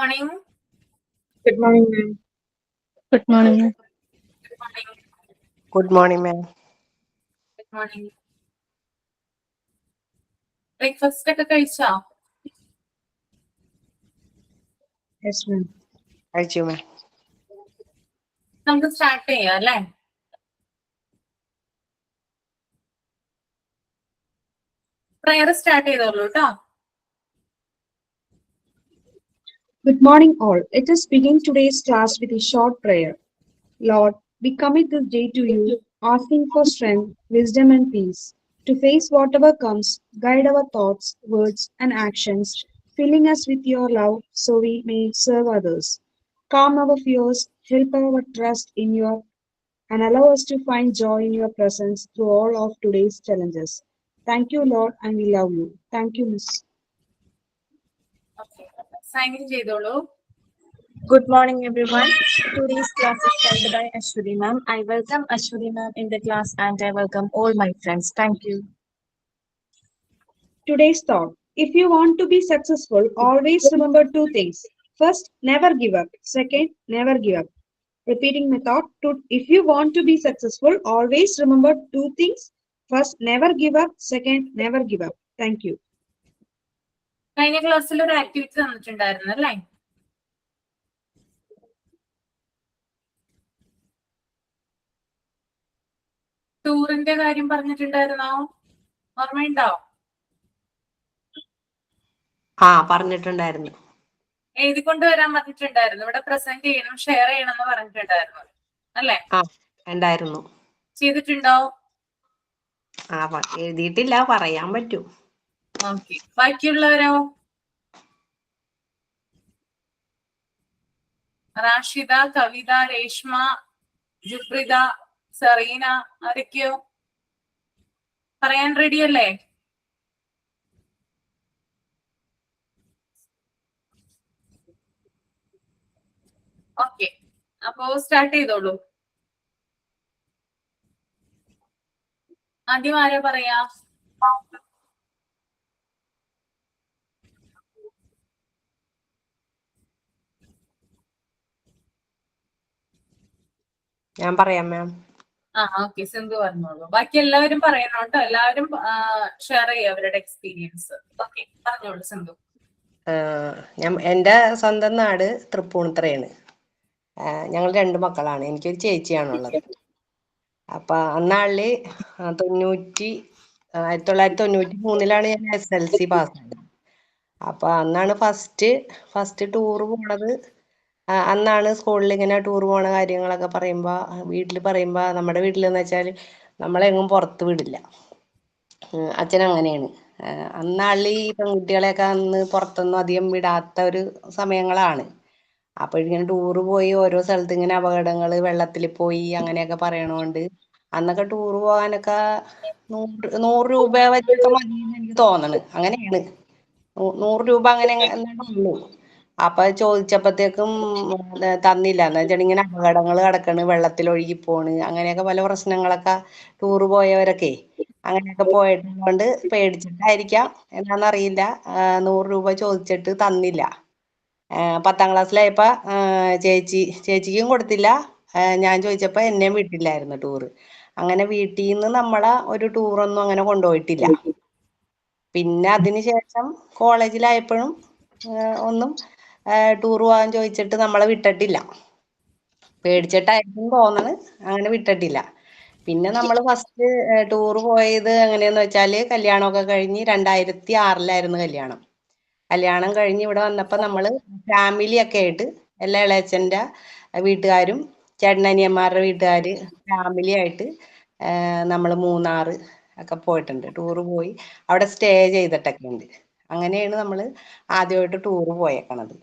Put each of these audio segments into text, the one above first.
morning. Good morning, ma'am. Good morning, ma'am. Good morning. Good morning, ma'am. Good morning. Breakfast ഒക്കെ കഴിച്ചോ? Yes, ma'am. കഴിച്ചു മാം. നമുക്ക് start ചെയ്യാം അല്ലേ? പ്രയർ സ്റ്റാർട്ട് ചെയ്തോളൂ കേട്ടോ. Good morning, all. Let us begin today's class with a short prayer. Lord, we commit this day to you, asking for strength, wisdom, and peace. To face whatever comes, guide our thoughts, words, and actions, filling us with your love so we may serve others. Calm our fears, help our trust in your, and allow us to find joy in your presence through all of today's challenges. Thank you, Lord, and we love you. Thank you, Miss. Okay. Sign in ചെയ്തോളൂ. Good morning, everyone. Today's class is held by Ashwini ma'am. I welcome Ashwini ma'am in the class and I welcome all my friends. Thank you. Today's thought: if you want to be successful, always remember two things. First, never give up. Second, never give up. Repeating my thought: if you want to be successful, always remember two things. First, never give up. Second, never give up. Thank you. കഴിഞ്ഞ ക്ലാസ്സിൽ ഒരു activity തന്നിട്ടുണ്ടായിരുന്നു അല്ലേ? ടൂറിന്റെ കാര്യം പറഞ്ഞിട്ടുണ്ടായിരുന്നോ? ഓർമ്മയുണ്ടോ? പറഞ്ഞിട്ടുണ്ടായിരുന്നു. എഴുതിക്കൊണ്ട് വരാൻ പറഞ്ഞിട്ടുണ്ടായിരുന്നു. ഇവിടെ പ്രസന്റ് ചെയ്യണം, ഷെയർ ചെയ്യണം എന്ന് പറഞ്ഞിട്ടുണ്ടായിരുന്നു അല്ലേ? ഉണ്ടായിരുന്നു. ചെയ്തിട്ടുണ്ടോ? എഴുതിയിട്ടില്ല, പറയാൻ പറ്റും. ഓക്കെ. ബാക്കിയുള്ളവരോ? റാഷിദ, കവിത, രേഷ്മ, ജുബ്രിദ, സെറീന, ആരൊക്കെയോ പറയാൻ റെഡി അല്ലേ? ഓക്കെ, അപ്പോ സ്റ്റാർട്ട് ചെയ്തോളൂ. ആദ്യം ആരാ പറയാ? ഞാൻ പറയാം മാം. ഓക്കെ, സിന്ധു പറഞ്ഞോളൂ. ബാക്കി എല്ലാവരും പറയണം കേട്ടോ. എല്ലാവരും ഷെയർ ചെയ്യുക അവരുടെ എക്സ്പീരിയൻസ്. ഓക്കെ, പറഞ്ഞോളൂ സിന്ധു. എൻ്റെ സ്വന്തം നാട് തൃപ്പൂണിത്തുറയാണ്. ഞങ്ങൾ 2 മക്കളാണ്. എനിക്കൊരു ചേച്ചിയാണുള്ളത്. അപ്പൊ അന്നാളില് 1993 ഞാൻ SLC പാസ്സായത്. അപ്പൊ അന്നാണ് ഫസ്റ്റ് ടൂർ പോണത്. അന്നാണ് സ്കൂളിൽ ഇങ്ങനെ ടൂർ പോണ കാര്യങ്ങളൊക്കെ വീട്ടിൽ പറയുമ്പോ നമ്മുടെ വീട്ടിലെന്ന് വെച്ചാൽ നമ്മളെങ്ങും പുറത്ത് വിടില്ല. അച്ഛൻ അങ്ങനെയാണ്. അന്നാളിൽ ഈ പെൺകുട്ടികളെയൊക്കെ അന്ന് പുറത്തൊന്നും അധികം വിടാത്ത ഒരു സമയങ്ങളാണ്. അപ്പൊ ഇങ്ങനെ ടൂറ് പോയി ഓരോ സ്ഥലത്ത് ഇങ്ങനെ അപകടങ്ങള്, വെള്ളത്തിൽ പോയി അങ്ങനെയൊക്കെ പറയണോണ്ട് അന്നൊക്കെ ടൂറ് പോകാനൊക്കെ 100 രൂപ വെച്ചൊക്കെ മതി എന്ന് എനിക്ക് തോന്നണ്. അങ്ങനെയാണ്. 100 രൂപ അങ്ങനെ ഉള്ളൂ. അപ്പൊ ചോദിച്ചപ്പോഴത്തേക്കും തന്നില്ല. എന്ന് വെച്ചാൽ ഇങ്ങനെ അപകടങ്ങൾ നടക്കണ്, വെള്ളത്തിൽ ഒഴുകി പോണ്, അങ്ങനെയൊക്കെ പല പ്രശ്നങ്ങളൊക്കെ ടൂറ് പോയവരൊക്കെ അങ്ങനെയൊക്കെ പോയതുകൊണ്ട് പേടിച്ചിട്ടായിരിക്കാം എന്താണെന്നറിയില്ല, 100 രൂപ ചോദിച്ചിട്ട് തന്നില്ല. 10ാം ക്ലാസ്സിലായപ്പോ ചേച്ചിക്കും കൊടുത്തില്ല. ഞാൻ ചോദിച്ചപ്പോ എന്നെയും വിട്ടില്ലായിരുന്നു ടൂറ്. അങ്ങനെ വീട്ടിൽ നിന്ന് നമ്മളെ ഒരു ടൂറൊന്നും അങ്ങനെ കൊണ്ടുപോയിട്ടില്ല. പിന്നെ അതിനുശേഷം കോളേജിലായപ്പോഴും ഒന്നും ടൂർ പോകാൻ ചോദിച്ചിട്ട് നമ്മളെ വിട്ടിട്ടില്ല. പേടിച്ചിട്ടായിരിക്കും തോന്നണ്, അങ്ങനെ വിട്ടിട്ടില്ല. പിന്നെ നമ്മൾ ഫസ്റ്റ് ടൂർ പോയത് എങ്ങനെയാന്ന് വെച്ചാല് കല്യാണമൊക്കെ കഴിഞ്ഞ് 2006 കല്യാണം. കല്യാണം കഴിഞ്ഞ് ഇവിടെ വന്നപ്പോൾ നമ്മള് ഫാമിലി ഒക്കെ ആയിട്ട് എല്ലാ ഇളയച്ചൻ്റെ വീട്ടുകാരും ചേട്ടനനിയന്മാരുടെ വീട്ടുകാര് ഫാമിലി ആയിട്ട് നമ്മൾ മൂന്നാറ് ഒക്കെ പോയിട്ടുണ്ട്. ടൂറ് പോയി അവിടെ സ്റ്റേ ചെയ്തിട്ടൊക്കെ ഉണ്ട്. അങ്ങനെയാണ് നമ്മൾ ആദ്യമായിട്ട് ടൂറ് പോയേക്കണത്.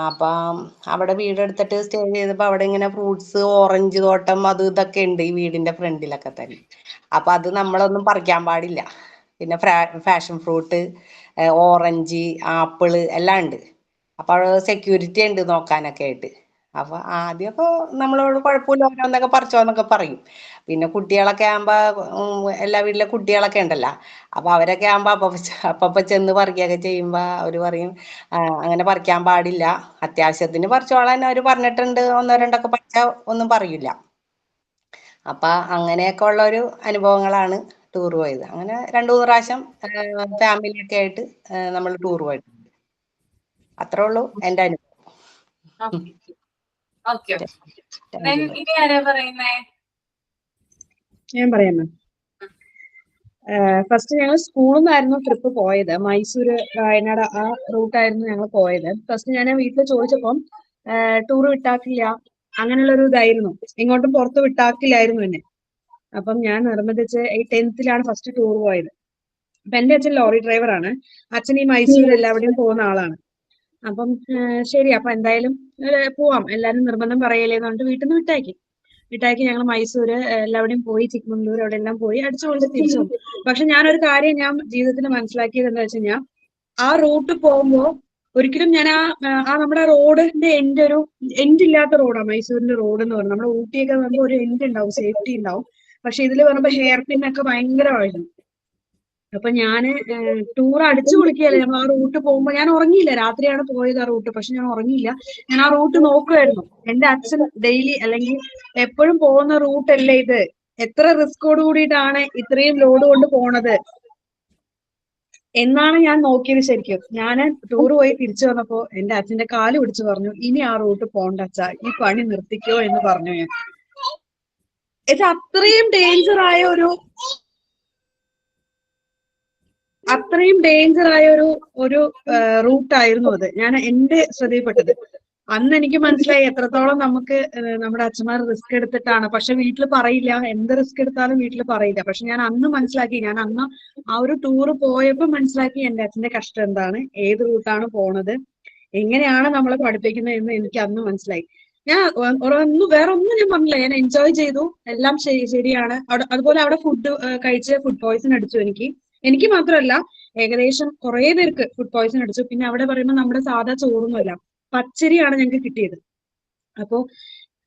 അപ്പം അവിടെ വീടെടുത്തിട്ട് സ്റ്റേ ചെയ്തപ്പോൾ അവിടെ ഇങ്ങനെ ഫ്രൂട്ട്സ്, ഓറഞ്ച് തോട്ടം അത് ഇതൊക്കെ ഉണ്ട് ഈ വീടിന്റെ ഫ്രണ്ടിലൊക്കെ തന്നെ. അപ്പൊ അത് നമ്മളൊന്നും പറിക്കാൻ പാടില്ല. പിന്നെ ഫാഷൻ ഫ്രൂട്ട്, ഓറഞ്ച്, ആപ്പിള് എല്ലാം ഉണ്ട്. അപ്പോൾ സെക്യൂരിറ്റി ഉണ്ട് നോക്കാനൊക്കെ ആയിട്ട്. അപ്പൊ ആദ്യമൊക്കെ നമ്മളോട് കുഴപ്പമില്ല ഓരോന്നൊക്കെ പറിച്ചോന്നൊക്കെ പറയും. പിന്നെ കുട്ടികളൊക്കെ ആകുമ്പോ എല്ലാ വീട്ടിലെ കുട്ടികളൊക്കെ ഉണ്ടല്ലോ, അപ്പൊ അവരൊക്കെ ആകുമ്പോ അപ്പപ്പ ചെന്ന് പറിക്കുകയൊക്കെ ചെയ്യുമ്പോ അവര് പറയും അങ്ങനെ പറിക്കാൻ പാടില്ല, അത്യാവശ്യത്തിന് പറിച്ചോളാൻ അവര് പറഞ്ഞിട്ടുണ്ട്, ഒന്നോ രണ്ടൊക്കെ പറിച്ചാ ഒന്നും പറയില്ല. അപ്പൊ അങ്ങനെയൊക്കെ ഉള്ള ഒരു അനുഭവങ്ങളാണ് ടൂർ പോയത്. അങ്ങനെ 2-3 പ്രാവശ്യം ഫാമിലിയൊക്കെ ആയിട്ട് നമ്മൾ ടൂർ പോയിട്ടുണ്ട്. അത്രേ ഉള്ളൂ എന്റെ അനുഭവം. ഓക്കെ. Thank U. ഇനി ആരാ പറയുന്നേ? ഞാൻ പറയാം മാം. ഫസ്റ്റ് ഞങ്ങൾ സ്കൂളിൽ നിന്നായിരുന്നു ട്രിപ്പ് പോയത്. മൈസൂര്, വയനാട് ആ റൂട്ടായിരുന്നു ഞങ്ങൾ പോയത്. ഫസ്റ്റ് ഞാൻ വീട്ടിൽ ചോദിച്ചപ്പം ടൂർ വിട്ടാക്കില്ല, അങ്ങനെയുള്ള ഒരു ഇതായിരുന്നു. എങ്ങോട്ടും പുറത്ത് വിട്ടാക്കില്ലായിരുന്നു എന്നെ. അപ്പം ഞാൻ നിർബന്ധിച്ച് ഈ 10th ഫസ്റ്റ് ടൂർ പോയത്. അപ്പൊ എന്റെ അച്ഛൻ ലോറി ഡ്രൈവറാണ്. അച്ഛൻ ഈ മൈസൂർ എല്ലാവിടെയും പോകുന്ന ആളാണ്. അപ്പം ശരി, അപ്പൊ എന്തായാലും പോവാം, എല്ലാരും നിർബന്ധം പറയലേന്ന് പറഞ്ഞിട്ട് വീട്ടിൽ നിന്ന് വിട്ടാക്കി ഞങ്ങൾ മൈസൂര് എല്ലാവിടെയും പോയി, ചിക്മംഗ്ലൂർ അവിടെ എല്ലാം പോയി അടിച്ചു കൊണ്ട് തിരിച്ചു വന്നു. പക്ഷെ ഞാനൊരു കാര്യം ഞാൻ ജീവിതത്തിൽ മനസ്സിലാക്കിയത് എന്താ വെച്ച് കഴിഞ്ഞാൽ, ആ റൂട്ട് പോകുമ്പോ ഒരിക്കലും ഞാൻ ആ നമ്മുടെ റോഡിന്റെ എൻഡ് ഇല്ലാത്ത റോഡാണ് മൈസൂരിന്റെ റോഡ് എന്ന് പറയുന്നത്. നമ്മുടെ ഊട്ടിയൊക്കെ പറയുമ്പോൾ ഒരു എൻഡ് ഉണ്ടാവും, സേഫ്റ്റി ഉണ്ടാവും. പക്ഷെ ഇതിൽ പറയുമ്പോ ഹെയർ പിൻ ഒക്കെ ഭയങ്കരമായിരുന്നു. അപ്പൊ ഞാന് ടൂർ അടിച്ചു പൊളിക്കുകയല്ലേ, ഞങ്ങൾ ആ റൂട്ട് പോകുമ്പോ ഞാൻ ഉറങ്ങിയില്ല. രാത്രിയാണ് പോയത് ആ റൂട്ട്, പക്ഷെ ഞാൻ ഉറങ്ങിയില്ല. ഞാൻ ആ റൂട്ട് നോക്കുമായിരുന്നു. എന്റെ അച്ഛൻ ഡെയിലി അല്ലെങ്കിൽ എപ്പോഴും പോകുന്ന റൂട്ടല്ലേ ഇത്, എത്ര റിസ്കോട് കൂടിയിട്ടാണ് ഇത്രയും ലോഡ് കൊണ്ട് പോണത് എന്നാണ് ഞാൻ നോക്കിയത്. ശരിക്കും ഞാൻ ടൂർ പോയി തിരിച്ചു വന്നപ്പോ എന്റെ അച്ഛന്റെ കാല് പിടിച്ചു പറഞ്ഞു, ഇനി ആ റൂട്ട് പോണ്ട അച്ഛാ, ഈ പണി നിർത്തിക്കോ എന്ന് പറഞ്ഞു. ഞാൻ ഇത് അത്രയും ഡേഞ്ചർ ആയ ഒരു റൂട്ടായിരുന്നു അത്. ഞാൻ എന്റെ ശ്രദ്ധയിൽപ്പെട്ടത്. അന്ന് എനിക്ക് മനസ്സിലായി എത്രത്തോളം നമുക്ക് നമ്മുടെ അച്ഛന്മാർ റിസ്ക് എടുത്തിട്ടാണ്. പക്ഷെ വീട്ടിൽ പറയില്ല, എന്ത് റിസ്ക് എടുത്താലും വീട്ടിൽ പറയില്ല. പക്ഷെ ഞാൻ അന്ന് മനസ്സിലാക്കി, ഞാൻ അന്ന് ആ ഒരു ടൂർ പോയപ്പോ മനസ്സിലാക്കി എന്റെ അച്ഛന്റെ കഷ്ടം എന്താണ്, ഏത് റൂട്ടാണ് പോണത്, എങ്ങനെയാണ് നമ്മളെ പഠിപ്പിക്കുന്നത് എന്ന് എനിക്ക് അന്ന് മനസ്സിലായി. ഞാൻ വേറെ ഒന്നും ഞാൻ പറഞ്ഞില്ല, ഞാൻ എൻജോയ് ചെയ്തു, എല്ലാം ശരിയാണ്. അതുപോലെ അവിടെ കഴിച്ച് ഫുഡ് പോയ്സൺ അടിച്ചു. എനിക്ക് മാത്രമല്ല, ഏകദേശം കുറെ പേർക്ക് ഫുഡ് പോയ്സൺ അടിച്ചു. പിന്നെ അവിടെ പറയുമ്പോൾ നമ്മുടെ സാധാ ചോറൊന്നുമല്ല, പച്ചരിയാണ് ഞങ്ങൾക്ക് കിട്ടിയത്. അപ്പോ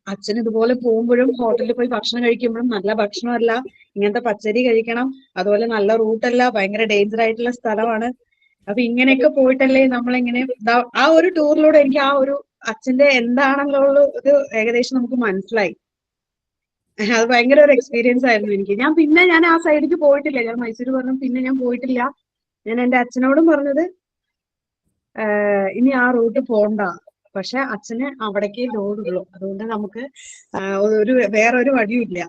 അച്ഛൻ ഇതുപോലെ പോകുമ്പോഴും ഹോട്ടലിൽ പോയി ഭക്ഷണം കഴിക്കുമ്പോഴും നല്ല ഭക്ഷണമല്ല, ഇങ്ങനത്തെ പച്ചരി കഴിക്കണം, അതുപോലെ നല്ല റൂട്ടല്ല, ഭയങ്കര ഡേഞ്ചർ ആയിട്ടുള്ള സ്ഥലമാണ്. അപ്പൊ ഇങ്ങനെയൊക്കെ പോയിട്ടല്ലേ നമ്മളിങ്ങനെ ആ ഒരു ടൂറിലൂടെ എനിക്ക് ആ ഒരു അച്ഛന്റെ എന്താണെന്നുള്ള ഇത് ഏകദേശം നമുക്ക് മനസ്സിലായി. അത് ഭയങ്കര ഒരു എക്സ്പീരിയൻസ് ആയിരുന്നു എനിക്ക്. ഞാൻ ആ സൈഡിലേക്ക് പോയിട്ടില്ല. ഞാൻ മൈസൂർ പറഞ്ഞു, പിന്നെ ഞാൻ പോയിട്ടില്ല. ഞാൻ എന്റെ അച്ഛനോടും പറഞ്ഞത് ഇനി ആ റൂട്ട് പോണ്ട. പക്ഷെ അച്ഛന് അവിടേക്കേ ലോഡുള്ളൂ, അതുകൊണ്ട് നമുക്ക് വേറൊരു വഴിയില്ല.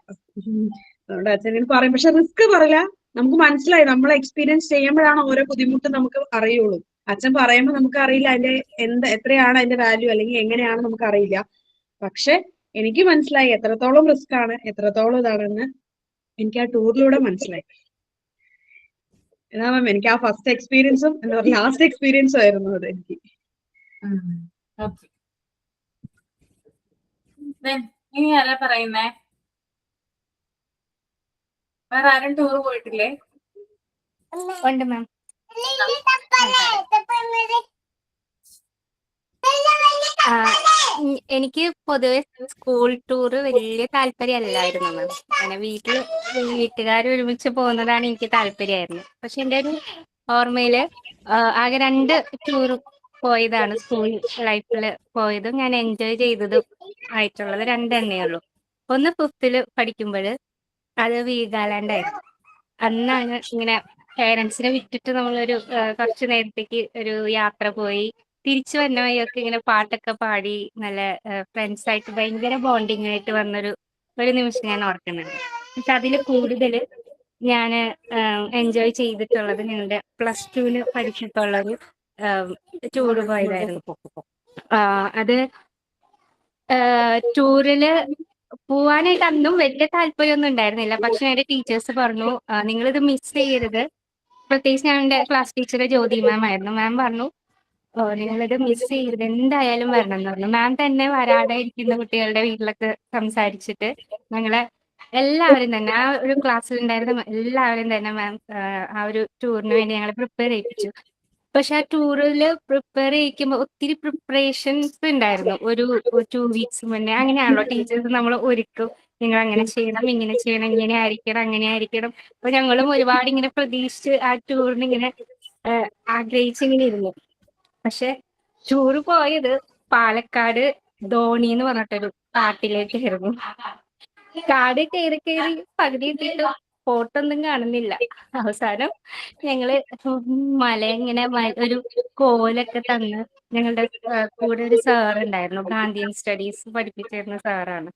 അതുകൊണ്ട് അച്ഛൻ പറയും, പക്ഷെ റിസ്ക് പറയില്ല. നമുക്ക് മനസ്സിലായി, നമ്മൾ എക്സ്പീരിയൻസ് ചെയ്യുമ്പോഴാണ് ഓരോ ബുദ്ധിമുട്ട് നമുക്ക് അറിയുള്ളൂ. അച്ഛൻ പറയുമ്പോൾ നമുക്ക് അറിയില്ല അതിന്റെ എത്രയാണ് അതിന്റെ വാല്യൂ, അല്ലെങ്കിൽ എങ്ങനെയാണ് നമുക്ക് അറിയില്ല. പക്ഷെ എനിക്ക് മനസ്സിലായി എത്രത്തോളം റിസ്ക് ആണ്, എത്രത്തോളം ഇതാണെന്ന് എനിക്ക് ആ ടൂറിലൂടെ മനസ്സിലായി. എന്നാ മാം, എനിക്ക് ആ ഫസ്റ്റ് എക്സ്പീരിയൻസും എന്താ പറയുക ലാസ്റ്റ് എക്സ്പീരിയൻസും ആയിരുന്നു അത് എനിക്ക്. ഓക്കെ. ഇനി ആരാ പറയുന്നേ? വേറെ ആരും ടൂർ പോയിട്ടില്ലേ? ഉണ്ട് മാം. എനിക്ക് പൊതുവെ സ്കൂൾ ടൂർ വലിയ താല്പര്യമല്ലായിരുന്നു മാം. അങ്ങനെ വീട്ടുകാർ ഒരുമിച്ച് പോകുന്നതാണ് എനിക്ക് താല്പര്യമായിരുന്നു. പക്ഷെ എൻ്റെ ഒരു ഓർമ്മയില് ആകെ 2 ടൂർ പോയതാണ് സ്കൂൾ ലൈഫിൽ പോയതും ഞാൻ എൻജോയ് ചെയ്തതും ആയിട്ടുള്ളത് 2 എണ്ണേ ഉള്ളൂ. ഒന്ന് 5th പഠിക്കുമ്പോൾ, അത് വീഗാലാൻഡ് ആയിരുന്നു. അന്നാണ് ഇങ്ങനെ പേരൻസിനെ വിട്ടിട്ട് നമ്മളൊരു കുറച്ച് നേരത്തേക്ക് ഒരു യാത്ര പോയി. തിരിച്ചു വന്ന വഴിയൊക്കെ ഇങ്ങനെ പാട്ടൊക്കെ പാടി നല്ല ഫ്രണ്ട്സ് ആയിട്ട് ഭയങ്കര ബോണ്ടിങ് ആയിട്ട് വന്നൊരു നിമിഷം ഞാൻ ഓർക്കുന്നുണ്ട്. പക്ഷെ അതിൽ കൂടുതൽ ഞാൻ എൻജോയ് ചെയ്തിട്ടുള്ളത് ഞങ്ങളുടെ +2 പഠിച്ചിട്ടുള്ളൊരു ടൂർ പോയതായിരുന്നു. അത് ടൂറില് പോവാനായിട്ട് അന്നും വലിയ താല്പര്യമൊന്നും ഉണ്ടായിരുന്നില്ല. പക്ഷെ എന്റെ ടീച്ചേഴ്സ് പറഞ്ഞു, നിങ്ങളിത് മിസ് ചെയ്യരുത്. പ്രത്യേകിച്ച് ഞാൻ എൻ്റെ ക്ലാസ് ടീച്ചർ ജ്യോതി മാം ആയിരുന്നു. മാം പറഞ്ഞു, നിങ്ങളിത് മിസ് ചെയ്യരുത്, എന്തായാലും വരണം എന്ന് പറഞ്ഞു. മാം തന്നെ വരാതെ ഇരിക്കുന്ന കുട്ടികളുടെ വീട്ടിലൊക്കെ സംസാരിച്ചിട്ട് ഞങ്ങളെ എല്ലാവരും തന്നെ, ആ ഒരു ക്ലാസ്സിൽ ഉണ്ടായിരുന്ന എല്ലാവരും തന്നെ മാം ആ ഒരു ടൂറിന് വേണ്ടി ഞങ്ങളെ പ്രിപ്പയർ ചെയ്യിപ്പിച്ചു. പക്ഷെ ആ ടൂറില് പ്രിപ്പയർ ചെയ്യിക്കുമ്പോൾ ഒത്തിരി പ്രിപ്പറേഷൻസ് ഉണ്ടായിരുന്നു. ഒരു 2 വീക്സ് മുന്നേ അങ്ങനെയാണല്ലോ ടീച്ചേഴ്സ് നമ്മൾ ഒരുക്കും. നിങ്ങൾ അങ്ങനെ ചെയ്യണം, ഇങ്ങനെ ചെയ്യണം, ഇങ്ങനെ ആയിരിക്കണം, അങ്ങനെ ആയിരിക്കണം. അപ്പൊ ഞങ്ങളും ഒരുപാട് ഇങ്ങനെ പ്രതീക്ഷിച്ച് ആ ടൂറിന് ഇങ്ങനെ ആഗ്രഹിച്ച് ഇങ്ങനെ ഇരുന്നു. പക്ഷെ ടൂറ് പോയത് പാലക്കാട് ധോണി എന്ന് പറഞ്ഞിട്ടൊരു കാട്ടിലേക്കായിരുന്നു. കാട് കയറി കയറി പകുതി എത്തിയിട്ടും ഫോട്ടൊന്നും കാണുന്നില്ല. അവസാനം ഞങ്ങള് മല ഇങ്ങനെ ഒരു കോലൊക്കെ തന്ന് ഞങ്ങളുടെ കൂടെ ഒരു സാർ ഉണ്ടായിരുന്നു. ഗാന്ധിയൻ സ്റ്റഡീസ് പഠിപ്പിച്ചിരുന്ന സാറാണ്.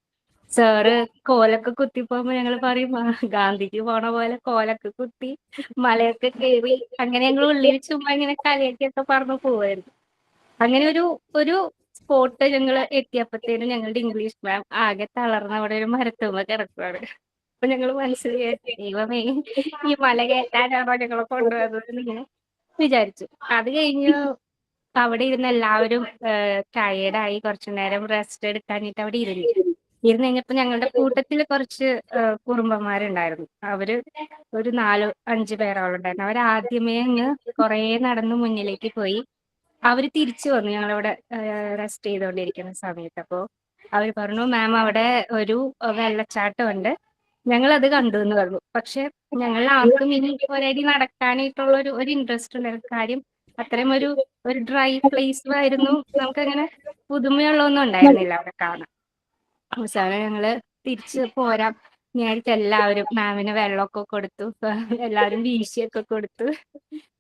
സാറ് കോലൊക്കെ കുത്തി പോകുമ്പോ ഞങ്ങൾ പറയും ഗാന്ധിജി പോണ പോലെ കോലൊക്കെ കുത്തി മലയൊക്കെ കയറി അങ്ങനെ ഞങ്ങൾ ഉള്ളിൽ ചുമ്മാ ഇങ്ങനെ കളിയൊക്കെ പറഞ്ഞു പോവായിരുന്നു. അങ്ങനെ ഒരു സ്പോട്ട് ഞങ്ങൾ എത്തിയപ്പോഴത്തേനും ഞങ്ങളുടെ ഇംഗ്ലീഷ് മാം ആകെ തളർന്ന് അവിടെ ഒരു മരത്തുമ്മ കിടക്കുവാണ്. അപ്പൊ ഞങ്ങൾ മനസ്സിൽ വിചാരിച്ചു, ദൈവമേ ഈ മല കയറ്റാനാണോ ഞങ്ങളെ കൊണ്ടുവന്നത് ഇങ്ങനെ വിചാരിച്ചു. അത് കഴിഞ്ഞ് അവിടെ ഇരുന്ന് എല്ലാവരും ടയേർഡായി കുറച്ചു നേരം റെസ്റ്റ് എടുക്കാനായിട്ട് അവിടെ ഇരുന്ന് കഴിഞ്ഞപ്പോ ഞങ്ങളുടെ കൂട്ടത്തിൽ കുറച്ച് കുറുമ്പന്മാരുണ്ടായിരുന്നു. അവര് ഒരു 4-5 പേരോളുണ്ടായിരുന്നു. അവർ ആദ്യമേ അങ്ങ് കുറേ നടന്ന് മുന്നിലേക്ക് പോയി. അവര് തിരിച്ചു വന്നു ഞങ്ങളിവിടെ റെസ്റ്റ് ചെയ്തുകൊണ്ടിരിക്കുന്ന സമയത്ത്. അപ്പോ അവര് പറഞ്ഞു, മാം അവിടെ ഒരു വെള്ളച്ചാട്ടം ഉണ്ട്, ഞങ്ങൾ അത് കണ്ടു എന്ന് പറഞ്ഞു. പക്ഷെ ഞങ്ങൾ ആർക്കും ഇനി ഒരടി നടക്കാനായിട്ടുള്ള ഒരു ഇൻട്രസ്റ്റ് ഉണ്ടായിരുന്നു. കാര്യം അത്രയും ഒരു ഡ്രൈ പ്ലേസ് ആയിരുന്നു. നമുക്കങ്ങനെ പുതുമയുള്ളൊന്നും ഉണ്ടായിരുന്നില്ല അവിടെ കാണാൻ. അവസാനം ഞങ്ങള് തിരിച്ച് പോരാം വിചാരിച്ച് എല്ലാവരും മാമിന് വെള്ളമൊക്കെ കൊടുത്തു, എല്ലാവരും വീശിയൊക്കെ കൊടുത്തു.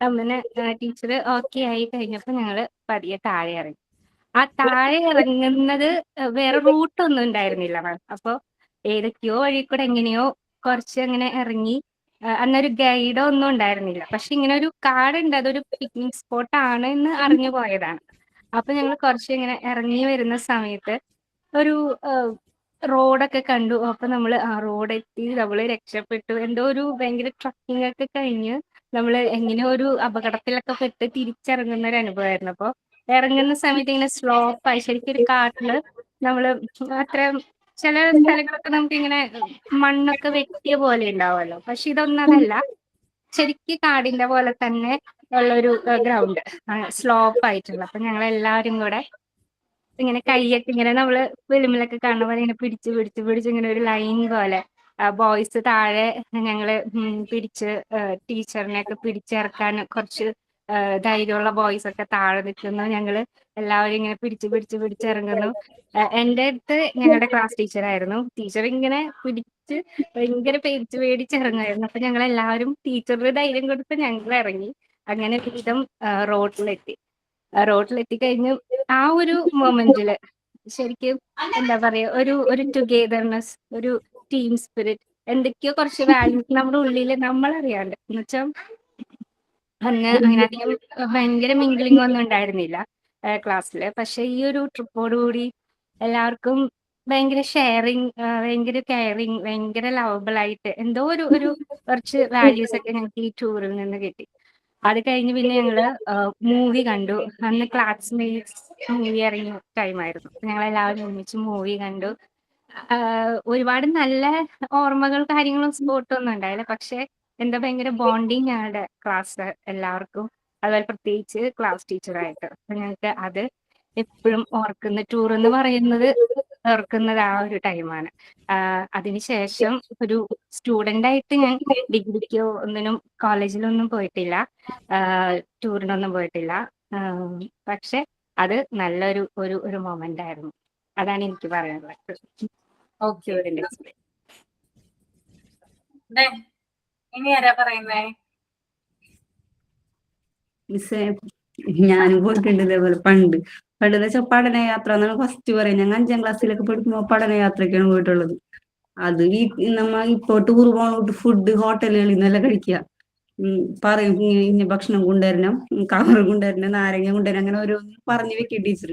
അങ്ങനെ ടീച്ചർ ഓക്കെ ആയി കഴിഞ്ഞപ്പോ ഞങ്ങള് പതിയെ താഴെ ഇറങ്ങി. ആ താഴെ ഇറങ്ങുന്നത് വേറെ റൂട്ടൊന്നും ഉണ്ടായിരുന്നില്ല മാം. അപ്പൊ ഏതൊക്കെയോ വഴി കൂടെ എങ്ങനെയോ കുറച്ച് അങ്ങനെ ഇറങ്ങി. അന്നൊരു ഗൈഡോ ഒന്നും ഉണ്ടായിരുന്നില്ല. പക്ഷെ ഇങ്ങനെ ഒരു കാടുണ്ട്, അതൊരു പിക്നിക് സ്പോട്ട് ആണ് എന്ന് അറിഞ്ഞു പോയതാണ്. അപ്പൊ ഞങ്ങൾ കുറച്ച് ഇങ്ങനെ ഇറങ്ങി വരുന്ന സമയത്ത് ഒരു റോഡൊക്കെ കണ്ടു. അപ്പൊ നമ്മള് ആ റോഡ് എത്തി, നമ്മള് രക്ഷപ്പെട്ടു. എന്തോ ഒരു ഭയങ്കര ട്രക്കിംഗ് ഒക്കെ കഴിഞ്ഞ് നമ്മള് എങ്ങനെയോ ഒരു അപകടത്തിലൊക്കെ പെട്ട് തിരിച്ചിറങ്ങുന്ന ഒരു അനുഭവമായിരുന്നു. അപ്പൊ ഇറങ്ങുന്ന സമയത്ത് ഇങ്ങനെ സ്ലോപ്പായി ശരിക്കും ഒരു കാട്ടില് നമ്മള് അത്ര ചില സ്ഥലങ്ങളൊക്കെ നമുക്ക് ഇങ്ങനെ മണ്ണൊക്കെ വെട്ടിയ പോലെ ഉണ്ടാവുമല്ലോ. പക്ഷെ ഇതൊന്നും അതല്ല, ശരിക്കും കാടിന്റെ പോലെ തന്നെ ഉള്ളൊരു ഗ്രൗണ്ട്, സ്ലോപ്പ് ആയിട്ടുള്ള. അപ്പൊ ഞങ്ങൾ എല്ലാവരും കൂടെ ഇങ്ങനെ കൈയൊക്കെ ഇങ്ങനെ നമ്മള് ഫിലിമിലൊക്കെ കാണുന്ന പോലെ ഇങ്ങനെ പിടിച്ച് പിടിച്ച് പിടിച്ച് ഇങ്ങനെ ഒരു ലൈൻ പോലെ ബോയ്സ് താഴെ ഞങ്ങള് പിടിച്ച് ടീച്ചറിനെയൊക്കെ പിടിച്ചിറക്കാൻ കുറച്ച് ധൈര്യമുള്ള ബോയ്സ് ഒക്കെ താഴെ നിൽക്കുന്നു. ഞങ്ങള് എല്ലാവരും ഇങ്ങനെ പിടിച്ച് പിടിച്ച് പിടിച്ചിറങ്ങുന്നു. എൻ്റെ അടുത്ത് ഞങ്ങളുടെ ക്ലാസ് ടീച്ചറായിരുന്നു. ടീച്ചർ ഇങ്ങനെ പിടിച്ച് ഭയങ്കര പേടിച്ച് പേടിച്ചിറങ്ങുമായിരുന്നു. അപ്പൊ ഞങ്ങൾ എല്ലാവരും ടീച്ചറിന് ധൈര്യം കൊടുത്ത് ഞങ്ങൾ ഇറങ്ങി. അങ്ങനെ വിധം റോഡിലെത്തി കഴിഞ്ഞു. ആ ഒരു മൊമെന്റില് ശരിക്കും എന്താ പറയാ, ഒരു ടുഗെദർനെസ്, ഒരു ടീം സ്പിരിറ്റ്, എന്തൊക്കെയോ കുറച്ച് വാല്യൂസ് നമ്മുടെ ഉള്ളില് നമ്മളറിയാണ്ട് എന്നുവെച്ചാൽ അന്ന് അങ്ങനെ അധികം ഭയങ്കര മിംഗ്ലിംഗ് ഒന്നും ഉണ്ടായിരുന്നില്ല ക്ലാസ്സില്. പക്ഷെ ഈ ഒരു ട്രിപ്പോടുകൂടി എല്ലാവർക്കും ഭയങ്കര ഷെയറിങ്, ഭയങ്കര കെയറിങ്, ഭയങ്കര ലവബിൾ ആയിട്ട് എന്തോ ഒരു കുറച്ച് വാല്യൂസ് ഒക്കെ ഞങ്ങൾക്ക് ഈ ടൂറിൽ നിന്ന് കിട്ടി. അത് കഴിഞ്ഞ് പിന്നെ ഞങ്ങള് മൂവി കണ്ടു. അന്ന് ക്ലാസ്മേറ്റ്സ് മൂവി ഇറങ്ങിയ ടൈമായിരുന്നു. ഞങ്ങൾ എല്ലാവരും ഒരുമിച്ച് മൂവി കണ്ടു. ഒരുപാട് നല്ല ഓർമ്മകൾ കാര്യങ്ങളും സ്പോട്ടും ഒന്നും ഉണ്ടായില്ല. പക്ഷെ എന്താ ഭയങ്കര ബോണ്ടിങ് ഞങ്ങളുടെ ക്ലാസ് എല്ലാവർക്കും, അതുപോലെ പ്രത്യേകിച്ച് ക്ലാസ് ടീച്ചറായിട്ട്. അപ്പൊ ഞങ്ങൾക്ക് അത് എപ്പോഴും ഓർക്കുന്ന, ടൂർ എന്ന് പറയുന്നത് ഓർക്കുന്നത് ആ ഒരു ടൈമാണ്. അതിനുശേഷം ഒരു സ്റ്റുഡന്റ് ആയിട്ട് ഞാൻ ഡിഗ്രിക്കോ ഒന്നിനും കോളേജിലൊന്നും പോയിട്ടില്ല, ടൂറിനൊന്നും പോയിട്ടില്ല. പക്ഷെ അത് നല്ലൊരു ഒരു മൊമെന്റ് ആയിരുന്നു. അതാണ് എനിക്ക് പറയാനുള്ളത്. ഓക്കെ. ടൂറിന്റെ എക്സ്പീരിയൻസ്. ഇനി ആരാ പറയുന്നേ? മിസ്സേ, ഞാനും പോയിട്ടുണ്ട് ഇതേപോലെ പണ്ട് പണ്ടെന്ന് വെച്ചാൽ പഠനയാത്ര എന്നാണ് ഫസ്റ്റ് പറയാം. ഞങ്ങൾ 5ാം ക്ലാസ്സിലൊക്കെ പഠിക്കുമ്പോൾ പഠനയാത്രയ്ക്കാണ് പോയിട്ടുള്ളത്. അത് നമ്മ ഇപ്പൊ ടൂർ പോകണോട്ട് ഫുഡ് ഹോട്ടലുകളിൽ നിന്നെല്ലാം കഴിക്കുക. പറയും ഇന്ന ഭക്ഷണം കൊണ്ടുവരണം, കവർ കൊണ്ടുവരണം, നാരങ്ങ കൊണ്ടുവരണം, അങ്ങനെ ഓരോന്ന് പറഞ്ഞു വെക്കും ടീച്ചർ.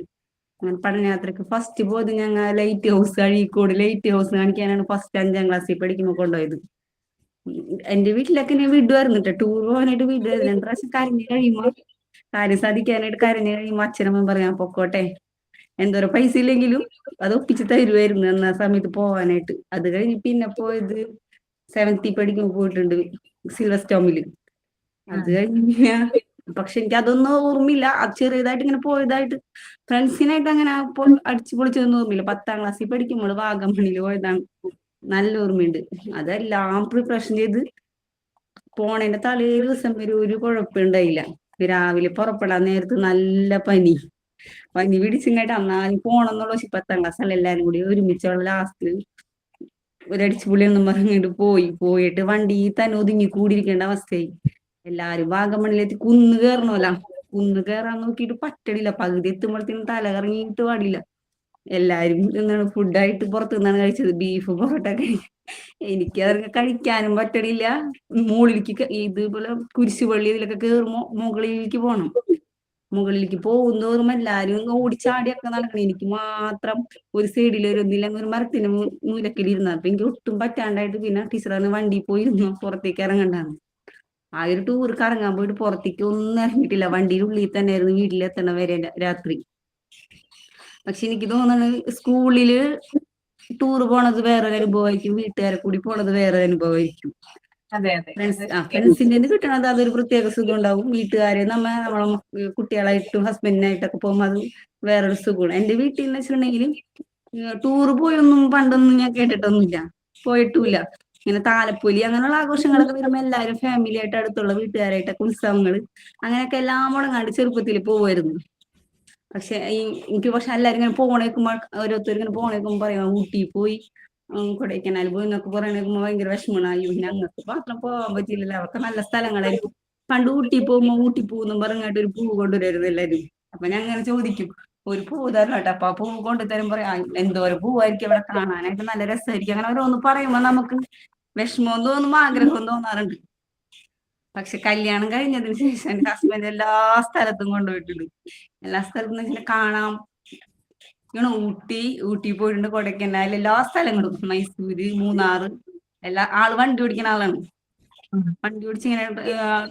അങ്ങനെ പഠനയാത്രക്ക് ഫസ്റ്റ് പോയത് ഞങ്ങൾ light house, Azhikode light house കാണിക്കാനാണ് ഫസ്റ്റ് 5ാം ക്ലാസ്സിൽ പഠിക്കുമ്പോൾ കൊണ്ടുപോയത്. എന്റെ വീട്ടിലൊക്കെ ഞാൻ വിടുമായിരുന്നു കേട്ടോ, ടൂർ പോകാനായിട്ട് വിടുമായിരുന്നു. 2 പ്രാവശ്യം കരഞ്ഞു കഴിയുമ്പോ, കാര്യം സാധിക്കാനായിട്ട് കരഞ്ഞു കഴിയുമ്പോ അച്ഛനമ്മ പറയാൻ പൊക്കോട്ടെ, എന്തോരം പൈസ ഇല്ലെങ്കിലും അത് ഒപ്പിച്ച് തരുമായിരുന്നു എന്നാ സമയത്ത് പോവാനായിട്ട്. അത് കഴിഞ്ഞ് പിന്നെ പോയത് 7th പഠിക്കുമ്പോൾ പോയിട്ടുണ്ട് സിൽവർ സ്റ്റോമില്. അത് കഴിഞ്ഞ് പക്ഷെ എനിക്ക് അതൊന്നും ഓർമ്മയില്ല. അത് ചെറിയതായിട്ട് ഇങ്ങനെ പോയതായിട്ട് ഫ്രണ്ട്സിനായിട്ട് അങ്ങനെ അടിച്ചു പൊളിച്ചതൊന്നും ഓർമ്മയില്ല. 10ാം ക്ലാസ്സിൽ പഠിക്കുമ്പോൾ വാഗമണ്ണിൽ പോയതാണ്, നല്ല ഓർമ്മയുണ്ട്. അതെല്ലാം പ്രിപ്പറേഷൻ ചെയ്ത് പോണേന്റെ തലേ ദിവസം വരെ ഒരു കുഴപ്പമുണ്ടായില്ല. രാവിലെ പുറപ്പെടാൻ നേരത്ത് നല്ല പനി പിടിച്ചിങ്ങായിട്ട് അന്നാലും പോണം എന്നുള്ള. പക്ഷെ 10ാം ക്ലാസ് അല്ല, എല്ലാരും കൂടി ഒരുമിച്ചുള്ള ലാസ്റ്റ് ഒരടിച്ചുപൊളിയൊന്നും പറഞ്ഞിട്ട് പോയിട്ട് വണ്ടി തന്നെ ഒതുങ്ങി കൂടിയിരിക്കേണ്ട അവസ്ഥയായി. എല്ലാരും വാഗമണ്ണിലെത്തി കുന്ന് കയറണമല്ല, കുന്ന് കയറാൻ നോക്കിയിട്ട് പറ്റണില്ല. പകുതി എത്തുമ്പോഴത്തേനും തല കറങ്ങിയിട്ട് പാടില്ല. എല്ലാരും എന്താണ് ഫുഡായിട്ട് പുറത്തു നിന്നാണ് കഴിച്ചത്, ബീഫ് പൊറോട്ട കഴിച്ചു. എനിക്ക് അതൊക്കെ കഴിക്കാനും പറ്റണില്ല. മുകളിലേക്ക് ഇതുപോലെ കുരിശുപള്ളി ഇതിലൊക്കെ കയറുമ്പോ മുകളിലേക്ക് പോകണം. മുകളിലേക്ക് പോകുന്നോറും എല്ലാരും ഓടിച്ചാടിയൊക്കെ നടക്കണം. എനിക്ക് മാത്രം ഒരു സൈഡിൽ ഒരു മരത്തിന് മൂലക്കിലിരുന്ന. അപ്പൊ എനിക്ക് ഒട്ടും പറ്റാണ്ടായിട്ട് പിന്നെ ടീച്ചറാണ് വണ്ടി പോയി ഇരുന്നു, പുറത്തേക്ക് ഇറങ്ങണ്ടാണ്. ആ ഒരു ടൂർ കറങ്ങാൻ പോയിട്ട് പുറത്തേക്ക് ഒന്നും ഇറങ്ങിയിട്ടില്ല. വണ്ടിയുടെ ഉള്ളിൽ തന്നെ ആയിരുന്നു വീട്ടിലെത്തണ വരെ രാത്രി. പക്ഷെ എനിക്ക് തോന്നുന്നത് സ്കൂളില് ടൂർ പോണത് വേറൊരു അനുഭവമായിരിക്കും, വീട്ടുകാരെ കൂടി പോണത് വേറൊരു അനുഭവമായിരിക്കും. അതെ അതെ. ഫ്രണ്ട്സിന്റെ കിട്ടണത് അതൊരു പ്രത്യേക സുഖം ഉണ്ടാവും. വീട്ടുകാരെ നമ്മളെ കുട്ടികളായിട്ടും ഹസ്ബൻഡിനായിട്ടൊക്കെ പോകുമ്പോൾ അത് വേറൊരു സുഖമാണ്. എന്റെ വീട്ടിൽ എന്ന് വെച്ചിട്ടുണ്ടെങ്കിൽ ടൂർ പോയൊന്നും പണ്ടൊന്നും ഞാൻ കേട്ടിട്ടൊന്നുമില്ല, പോയിട്ടുമില്ല. ഇങ്ങനെ താലപ്പൊലി അങ്ങനെയുള്ള ആഘോഷങ്ങളൊക്കെ വരുമ്പോൾ എല്ലാവരും ഫാമിലി ആയിട്ട് അടുത്തുള്ള വീട്ടുകാരായിട്ടൊക്കെ ഉത്സവങ്ങള് അങ്ങനെയൊക്കെ എല്ലാം മുടങ്ങാണ്ട് ചെറുപ്പത്തിൽ പോവായിരുന്നു. പക്ഷെ എനിക്ക് എല്ലാരും ഇങ്ങനെ പോണേക്കുമ്പോ ഓരോരുത്തർ ഇങ്ങനെ പോണേക്കുമ്പോ പറയാം ഊട്ടി പോയി, കൊടൈക്കനാൽ പോയി എന്നൊക്കെ പറയണേക്കുമ്പോ ഭയങ്കര വിഷമമാണ്. അയ്യോ ഞങ്ങൾക്ക് മാത്രം പോകാൻ പറ്റില്ലല്ലോ, അവർക്ക് നല്ല സ്ഥലങ്ങളായിരിക്കും. പണ്ട് ഊട്ടി പോകുമ്പോ ഊട്ടി പൂന്നും പറഞ്ഞിട്ട് ഒരു പൂവ് കൊണ്ടുവരുമായിരുന്നു എല്ലാരും. അപ്പൊ ഞാൻ അങ്ങനെ ചോദിക്കും, ഒരു പൂവ് തരണം കേട്ടോ. അപ്പൊ ആ പൂവ് കൊണ്ടുതരും, പറയാം എന്തോരം പൂവായിരിക്കും അവിടെ കാണാനായിട്ട്, നല്ല രസമായിരിക്കും. അങ്ങനെ ഓരോന്ന് പറയുമ്പോ നമുക്ക് വിഷമവും തോന്നും ആഗ്രഹവും തോന്നാറുണ്ട്. പക്ഷെ കല്യാണം കഴിഞ്ഞതിന് ശേഷം എന്റെ ഹസ്ബൻഡ് എല്ലാ സ്ഥലത്തും കൊണ്ടുപോയിട്ടുണ്ട്. എല്ലാ സ്ഥലത്തും വെച്ചാൽ കാണാം. ഊട്ടി പോയിട്ടുണ്ട്, കൊടൈക്കനാൽ, എല്ലാ സ്ഥലങ്ങളും, മൈസൂര്, മൂന്നാറ്, ആള് വണ്ടി ഓടിക്കുന്ന ആളാണ്. വണ്ടി ഓടിച്ച് ഇങ്ങനെ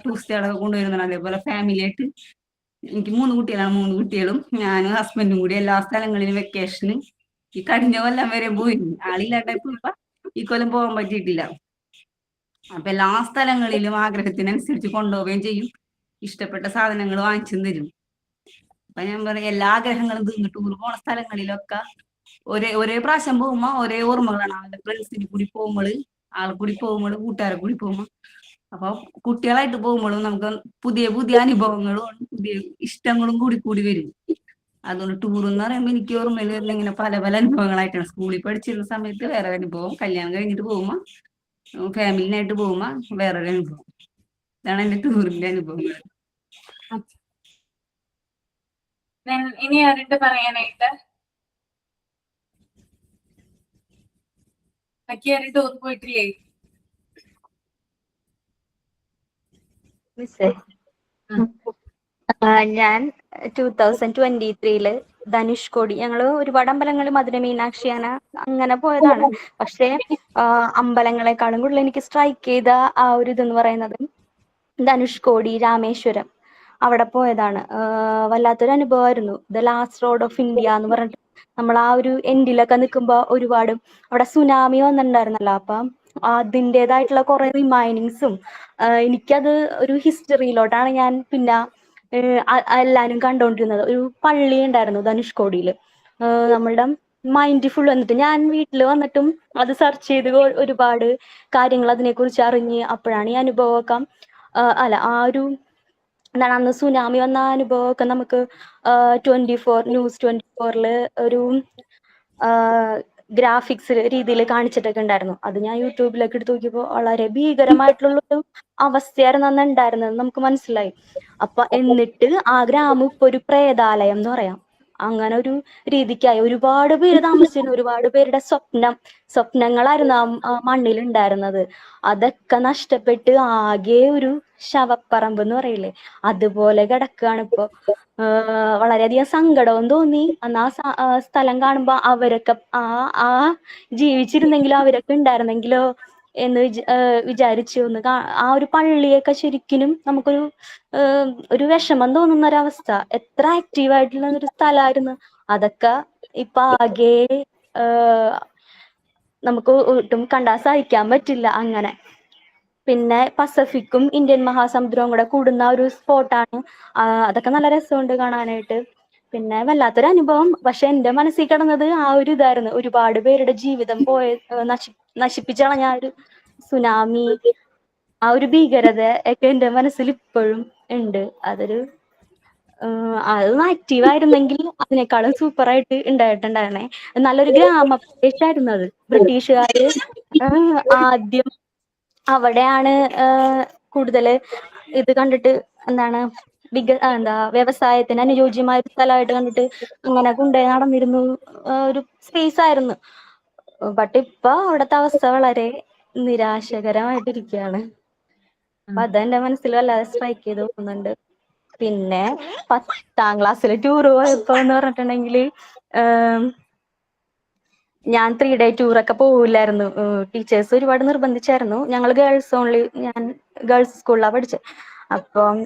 ടൂറിസ്റ്റുകളൊക്കെ കൊണ്ടുവരുന്നതാണ്. അതേപോലെ ഫാമിലി ആയിട്ട് എനിക്ക് 3 കുട്ടികളാണ്. 3 കുട്ടികളും ഞാനും ഹസ്ബൻഡും കൂടി എല്ലാ സ്ഥലങ്ങളിലും വെക്കേഷന് ഈ കഴിഞ്ഞ കൊല്ലം വരെ പോയിരുന്നു. ആളില്ലാണ്ടായപ്പോ ഇപ്പൊ ഈ കൊല്ലം പോകാൻ പറ്റിയിട്ടില്ല. അപ്പൊ എല്ലാ സ്ഥലങ്ങളിലും ആഗ്രഹത്തിനനുസരിച്ച് കൊണ്ടുപോവുകയും ചെയ്യും, ഇഷ്ടപ്പെട്ട സാധനങ്ങൾ വാങ്ങിച്ചും തരും. അപ്പൊ ഞാൻ പറയാം, എല്ലാ ആഗ്രഹങ്ങളും തീർന്നു. ടൂർ പോണ സ്ഥലങ്ങളിലൊക്കെ ഒരേ പ്രാവശ്യം പോകുമ്പോ ഒരേ ഓർമ്മകളാണ്. ആളുടെ ഫ്രണ്ട്സിന് കൂടി പോകുമ്പോൾ, കൂട്ടുകാരെ കൂടി പോകുമ്പോൾ. അപ്പൊ കുട്ടികളായിട്ട് പോകുമ്പോഴും നമുക്ക് പുതിയ പുതിയ അനുഭവങ്ങളും പുതിയ ഇഷ്ടങ്ങളും കൂടി വരും. അതുകൊണ്ട് ടൂർ എന്ന് പറയുമ്പോൾ എനിക്ക് ഓർമ്മയിൽ വരുന്ന ഇങ്ങനെ പല പല അനുഭവങ്ങളായിട്ടാണ്. സ്കൂളിൽ പഠിച്ചിരുന്ന സമയത്ത് വേറെ അനുഭവം, കല്യാണം കഴിഞ്ഞിട്ട് പോകുമ്പോ ഫാമിലിനായിട്ട് പോകുമ്പോ വേറൊരു അനുഭവം. ഇതാണ് എന്റെ ടൂറിന്റെ അനുഭവങ്ങൾ. ഇനി ആരുണ്ട് പറയാനായിട്ട്? ബാക്കി ആരും ടൂർ പോയിട്ടില്ലേ? ഞാൻ 2023 ധനുഷ്കോടി, ഞങ്ങള് ഒരുപാട് അമ്പലങ്ങൾ, മധുര മീനാക്ഷി അങ്ങനെ പോയതാണ്. പക്ഷെ അമ്പലങ്ങളെക്കാളും കൂടുതൽ എനിക്ക് സ്ട്രൈക്ക് ചെയ്ത ആ ഒരു ഇതെന്ന് പറയുന്നത് ധനുഷ്കോടി, രാമേശ്വരം, അവിടെ പോയതാണ്. വല്ലാത്തൊരു അനുഭവമായിരുന്നു. The last road of India എന്ന് പറഞ്ഞിട്ട് നമ്മൾ ആ ഒരു എൻഡിലൊക്കെ നിൽക്കുമ്പോ ഒരുപാട് അവിടെ സുനാമി വന്നിട്ടുണ്ടായിരുന്നല്ലോ. അപ്പം അതിൻ്റെതായിട്ടുള്ള കുറെ റിമൈനിങ്സും എനിക്കത് ഒരു ഹിസ്റ്ററിയിലോട്ടാണ് ഞാൻ പിന്നെ എല്ലാരും കണ്ടോണ്ടിരുന്നത്. ഒരു പള്ളി ഉണ്ടായിരുന്നു ധനുഷ്കോടിയില്. നമ്മളുടെ മൈൻഡ് ഫുൾ വന്നിട്ട് ഞാൻ വീട്ടിൽ വന്നിട്ടും അത് സെർച്ച് ചെയ്ത് ഒരുപാട് കാര്യങ്ങൾ അതിനെക്കുറിച്ച് അറിഞ്ഞ് അപ്പോഴാണ് ഈ അനുഭവമൊക്കെ ആ ഒരു എന്താണ് അന്ന് സുനാമി വന്ന അനുഭവമൊക്കെ നമുക്ക് 24 ന്യൂസ് 24 ഒരു ഗ്രാഫിക്സ് രീതിയിൽ കാണിച്ചിട്ടൊക്കെ ഉണ്ടായിരുന്നു. അത് ഞാൻ യൂട്യൂബിലൊക്കെ എടുത്ത് നോക്കിയപ്പോൾ വളരെ ഭീകരമായിട്ടുള്ളൊരു അവസ്ഥയായിരുന്നു അന്ന് ഉണ്ടായിരുന്നത്, നമുക്ക് മനസ്സിലായി. അപ്പൊ എന്നിട്ട് ആ ഗ്രാമം ഇപ്പൊ ഒരു പ്രേതാലയം എന്ന് പറയാം, അങ്ങനെ ഒരു രീതിക്കായി. ഒരുപാട് പേര് താമസിച്ചിരുന്നു, ഒരുപാട് പേരുടെ സ്വപ്നങ്ങളായിരുന്നു ആ മണ്ണിൽ ഉണ്ടായിരുന്നത്. അതൊക്കെ നഷ്ടപ്പെട്ട് ആകെ ഒരു ശവപ്പറമ്പ് എന്ന് പറയില്ലേ, അതുപോലെ കിടക്കുകയാണ് ഇപ്പൊ. വളരെയധികം സങ്കടവും തോന്നി അന്ന് ആ സ്ഥലം കാണുമ്പോ. അവരൊക്കെ ആ ജീവിച്ചിരുന്നെങ്കിലോ അവരൊക്കെ ഉണ്ടായിരുന്നെങ്കിലോ എന്ന് വിചാരിച്ചു. ആ ഒരു പള്ളിയൊക്കെ ശരിക്കും നമുക്കൊരു ഒരു വിഷമം തോന്നുന്ന ഒരവസ്ഥ. എത്ര ആക്റ്റീവായിട്ടുള്ള ഒരു സ്ഥലമായിരുന്നു അതൊക്കെ. ഇപ്പൊ ആകെ നമുക്ക് ഒട്ടും കണ്ടാ സഹിക്കാൻ പറ്റില്ല അങ്ങനെ. പിന്നെ പസഫിക്കും ഇന്ത്യൻ മഹാസമുദ്രവും കൂടെ കൂടുന്ന ഒരു സ്പോട്ടാണ്. അതൊക്കെ നല്ല രസമുണ്ട് കാണാനായിട്ട്. പിന്നെ വല്ലാത്തൊരു അനുഭവം. പക്ഷെ എന്റെ മനസ്സിൽ കിടന്നത് ആ ഒരു ഇതായിരുന്നു, ഒരുപാട് പേരുടെ ജീവിതം നശിപ്പിച്ചു കളഞ്ഞ ആ ഒരു സുനാമി, ആ ഒരു ഭീകരത ഒക്കെ എന്റെ മനസ്സിൽ ഇപ്പോഴും ഉണ്ട്. അതൊന്ന് ആക്റ്റീവ് ആയിരുന്നെങ്കിൽ അതിനേക്കാളും സൂപ്പറായിട്ട് ഉണ്ടായിട്ടുണ്ടായിരുന്നേ. നല്ലൊരു ഗ്രാമപ്രദേശമായിരുന്നു അത്. ബ്രിട്ടീഷുകാര് ആദ്യം അവിടെയാണ് കൂടുതൽ ഇത് കണ്ടിട്ട്, എന്താണ്, വ്യവസായത്തിന് അനുയോജ്യമായ ഒരു സ്ഥലമായിട്ട് കണ്ടിട്ട് അങ്ങനെ കൊണ്ടുപോയി നടന്നിരുന്നു. ഒരു സ്പേസ് ആയിരുന്നു. ബട്ട് ഇപ്പൊ അവിടുത്തെ അവസ്ഥ വളരെ നിരാശകരമായിട്ടിരിക്കുകയാണ്. അപ്പൊ അതെന്റെ മനസ്സിൽ വല്ലാതെ സ്ട്രൈക്ക് ചെയ്ത് പോകുന്നുണ്ട്. പിന്നെ 10ാം ക്ലാസ്സിൽ ടൂർ പോയപ്പോ എന്ന് പറഞ്ഞിട്ടുണ്ടെങ്കിൽ ഞാൻ 3-day ടൂറൊക്കെ പോവില്ലായിരുന്നു. ടീച്ചേഴ്സ് ഒരുപാട് നിർബന്ധിച്ചായിരുന്നു. ഞങ്ങൾ ഞാൻ ഗേൾസ് സ്കൂളിലാണ് പഠിച്ചത്. അപ്പം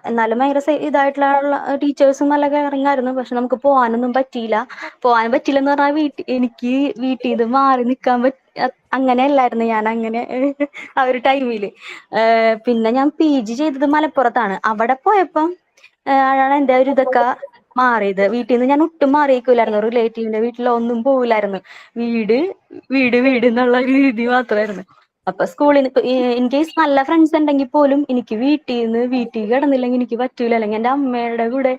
എന്നാലും ഭയങ്കര ഇതായിട്ടുള്ള ടീച്ചേഴ്സും നല്ല കെയറിങ് ആയിരുന്നു. പക്ഷെ നമുക്ക് പോകാനൊന്നും പറ്റിയില്ല. എന്ന് പറഞ്ഞാൽ എനിക്ക് വീട്ടിൽ നിന്ന് മാറി നിൽക്കാൻ അങ്ങനെയല്ലായിരുന്നു ഞാൻ അങ്ങനെ ആ ഒരു ടൈമില്. പിന്നെ ഞാൻ PG ചെയ്തത് മലപ്പുറത്താണ്. അവിടെ പോയപ്പം ആണ് എൻ്റെ ഒരു ഇതൊക്കെ മാറിയത്. വീട്ടിൽ നിന്ന് ഞാൻ ഒട്ടും മാറിയേക്കില്ലായിരുന്നു. റിലേറ്റീവിന്റെ വീട്ടിലൊന്നും പോവില്ലായിരുന്നു. വീട് വീട് വീട് എന്നുള്ള ഒരു രീതി മാത്രമായിരുന്നു. അപ്പൊ സ്കൂളിൽ നിന്ന് ഇൻ കേസ് നല്ല ഫ്രണ്ട്സ് ഉണ്ടെങ്കിൽ പോലും എനിക്ക് വീട്ടിൽ കിടന്നില്ലെങ്കിൽ എനിക്ക് പറ്റൂല. അല്ലെങ്കിൽ എൻ്റെ അമ്മയുടെ കൂടെ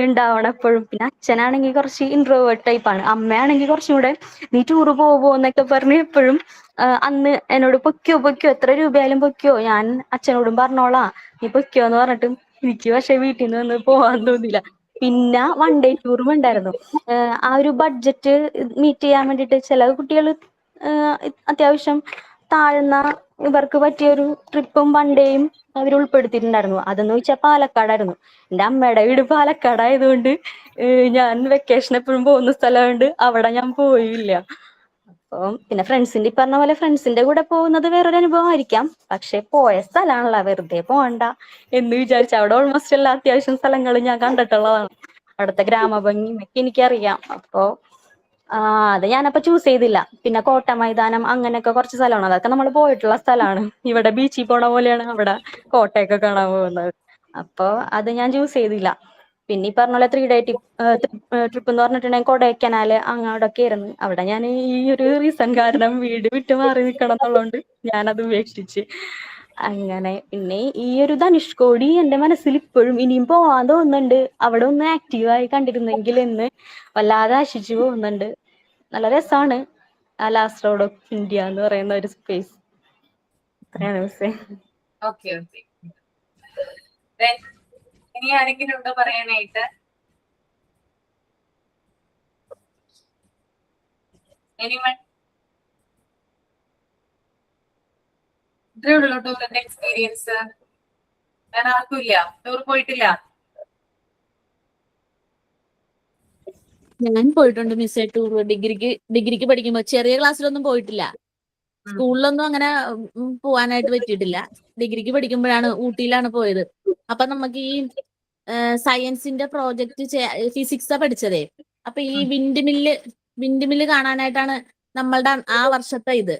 ഉണ്ടാവണം എപ്പോഴും. പിന്നെ അച്ഛനാണെങ്കിൽ കുറച്ച് ഇൻട്രോവേർട്ട് ടൈപ്പാണ്. അമ്മയാണെങ്കിൽ കുറച്ചും കൂടെ നീ ടൂറ് പോവോ എന്നൊക്കെ പറഞ്ഞ് എപ്പോഴും അന്ന് എന്നോട് പൊയ്ക്കോ എത്ര രൂപയായാലും പൊയ്ക്കോ, ഞാൻ അച്ഛനോടും പറഞ്ഞോളാം, നീ പൊയ്ക്കോ എന്ന് പറഞ്ഞിട്ടും എനിക്ക് പക്ഷെ വീട്ടിൽ നിന്ന് വന്ന് പോവാൻ തോന്നില്ല. പിന്നെ 1-day ടൂറും ഉണ്ടായിരുന്നു. ആ ഒരു ബഡ്ജറ്റ് മീറ്റ് ചെയ്യാൻ വേണ്ടിയിട്ട് ചില കുട്ടികൾ അത്യാവശ്യം താഴ്ന്ന ഇവർക്ക് പറ്റിയൊരു ട്രിപ്പും 1-dayയും അവർ ഉൾപ്പെടുത്തിയിട്ടുണ്ടായിരുന്നു. അതെന്ന് വെച്ചാൽ പാലക്കാടായിരുന്നു. എൻ്റെ അമ്മയുടെ വീട് പാലക്കാടായതുകൊണ്ട് ഞാൻ വെക്കേഷൻ എപ്പോഴും പോകുന്ന സ്ഥലമുണ്ട്, അവിടെ ഞാൻ പോയില്ല. അപ്പം പിന്നെ ഫ്രണ്ട്സിന്റെ പറഞ്ഞ പോലെ ഫ്രണ്ട്സിന്റെ കൂടെ പോകുന്നത് വേറൊരു അനുഭവം ആയിരിക്കാം. പക്ഷെ പോയ സ്ഥലമാണല്ലോ, വെറുതെ പോകണ്ട എന്ന് വിചാരിച്ചു. അവിടെ ഓൾമോസ്റ്റ് എല്ലാ അത്യാവശ്യം സ്ഥലങ്ങളും ഞാൻ കണ്ടിട്ടുള്ളതാണ്. അവിടുത്തെ ഗ്രാമഭംഗിയും ഒക്കെ എനിക്കറിയാം. അപ്പോ അത് ഞാനപ്പോ ചൂസ് ചെയ്തില്ല. പിന്നെ കോട്ട മൈതാനം അങ്ങനെയൊക്കെ കുറച്ച് സ്ഥലമാണ്, അതൊക്കെ നമ്മൾ പോയിട്ടുള്ള സ്ഥലമാണ്. ഇവിടെ ബീച്ചിൽ പോണ പോലെയാണ് അവിടെ കോട്ടയൊക്കെ കാണാൻ പോകുന്നത്. അപ്പൊ അത് ഞാൻ ചൂസ് ചെയ്തില്ല. പിന്നെ ഈ പറഞ്ഞ പോലെ 3-day ട്രിപ്പ് എന്ന് പറഞ്ഞിട്ടുണ്ടെങ്കിൽ കൊടൈക്കനാല് അങ്ങോട്ടൊക്കെ ആയിരുന്നു. അവിടെ ഞാൻ ഈ ഒരു റീസൺ കാരണം വീട് വിട്ട് മാറി നിൽക്കണം എന്നുള്ളതുകൊണ്ട് ഞാനത് ഉപേക്ഷിച്ച്. അങ്ങനെ പിന്നെ ഈ ഒരു ധനുഷ്കോടി എന്റെ മനസ്സിൽ ഇപ്പോഴും ഇനിയും പോവാൻ തോന്നുന്നുണ്ട്. അവിടെ ഒന്ന് ആക്റ്റീവായി കണ്ടിരുന്നെങ്കിൽ എന്ന് വല്ലാതെ ആശിച്ചു പോകുന്നുണ്ട്. നല്ല രസമാണ് ആ ലാസ്റ്റ് റോഡ് ഓഫ് ഇന്ത്യ എന്ന് പറയുന്ന ഒരു സ്പേസ്. അത്രയാണ് മിസ്സേ. ഓക്കെ. ഇനി ആരെങ്കിലും ഉണ്ടോ പറയാനായിട്ട്? എനിവൺ? ഇത്രേ ഉള്ളൂ ടൂറിന്റെ എക്സ്പീരിയൻസ്. ഞാൻ ആർക്കും ഇല്ല, ടൂർ പോയിട്ടില്ല. ഞാൻ പോയിട്ടുണ്ട് മിസ്സേ ടൂർ. ഡിഗ്രിക്ക് പഠിക്കുമ്പോ ചെറിയ ക്ലാസ്സിലൊന്നും പോയിട്ടില്ല. സ്കൂളിലൊന്നും അങ്ങനെ പോവാനായിട്ട് പറ്റിയിട്ടില്ല. ഡിഗ്രിക്ക് പഠിക്കുമ്പോഴാണ് ഊട്ടിയിലാണ് പോയത്. അപ്പൊ നമുക്ക് ഈ സയൻസിന്റെ പ്രോജക്റ്റ് ഫിസിക്സാ പഠിച്ചതേ. അപ്പൊ ഈ വിൻഡ് മില്ല് കാണാനായിട്ടാണ് നമ്മളുടെ ആ വർഷത്തെ ഇത്.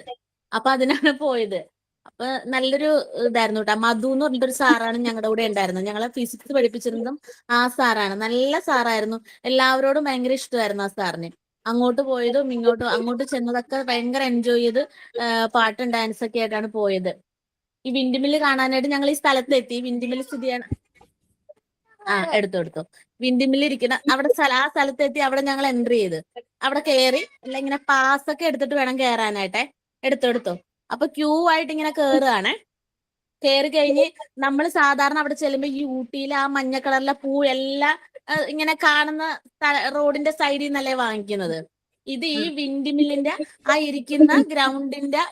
അപ്പൊ അതിനാണ് പോയത്. അപ്പൊ നല്ലൊരു ഇതായിരുന്നു കേട്ടോ. മധു എന്ന് പറഞ്ഞിട്ടൊരു സാറാണ് ഞങ്ങളുടെ കൂടെ ഉണ്ടായിരുന്നത്. ഞങ്ങളെ ഫിസിക്സ് പഠിപ്പിച്ചിരുന്നതും ആ സാറാണ്. നല്ല സാറായിരുന്നു. എല്ലാവരോടും ഭയങ്കര ഇഷ്ടമായിരുന്നു ആ സാറിന്. അങ്ങോട്ട് പോയതും അങ്ങോട്ട് ചെന്നതൊക്കെ ഭയങ്കര എൻജോയ് ചെയ്ത് പാട്ടും ഡാൻസ് ഒക്കെ ആയിട്ടാണ് പോയത്. ഈ വിൻഡ് മില്ല് കാണാനായിട്ട് ഞങ്ങൾ ഈ സ്ഥലത്തെത്തി. വിൻഡ് മില്ല് സ്ഥിതിയാണ്. എടുത്തു വിൻഡ് മില്ല് ഇരിക്കുന്ന അവിടെ ആ സ്ഥലത്തെത്തി. അവിടെ ഞങ്ങൾ എൻട്രി ചെയ്ത് അവിടെ കയറി. അല്ല ഇങ്ങനെ പാസ് ഒക്കെ എടുത്തിട്ട് വേണം കയറാനായിട്ടെ. എടുത്തു അപ്പൊ ക്യൂ ആയിട്ട് ഇങ്ങനെ കയറുകയാണേ. കയറി കഴിഞ്ഞ് നമ്മൾ സാധാരണ അവിടെ ചെല്ലുമ്പോ ഈ ഊട്ടിയിലെ ആ മഞ്ഞ കളറിലെ പൂ എല്ലാം ഇങ്ങനെ കാണുന്ന റോഡിന്റെ സൈഡിൽ നിന്നല്ലേ വാങ്ങിക്കുന്നത്. ഇത് ഈ വിൻഡ് മില്ലിന്റെ ആ ഇരിക്കുന്ന ഗ്രൗണ്ടിന്റെ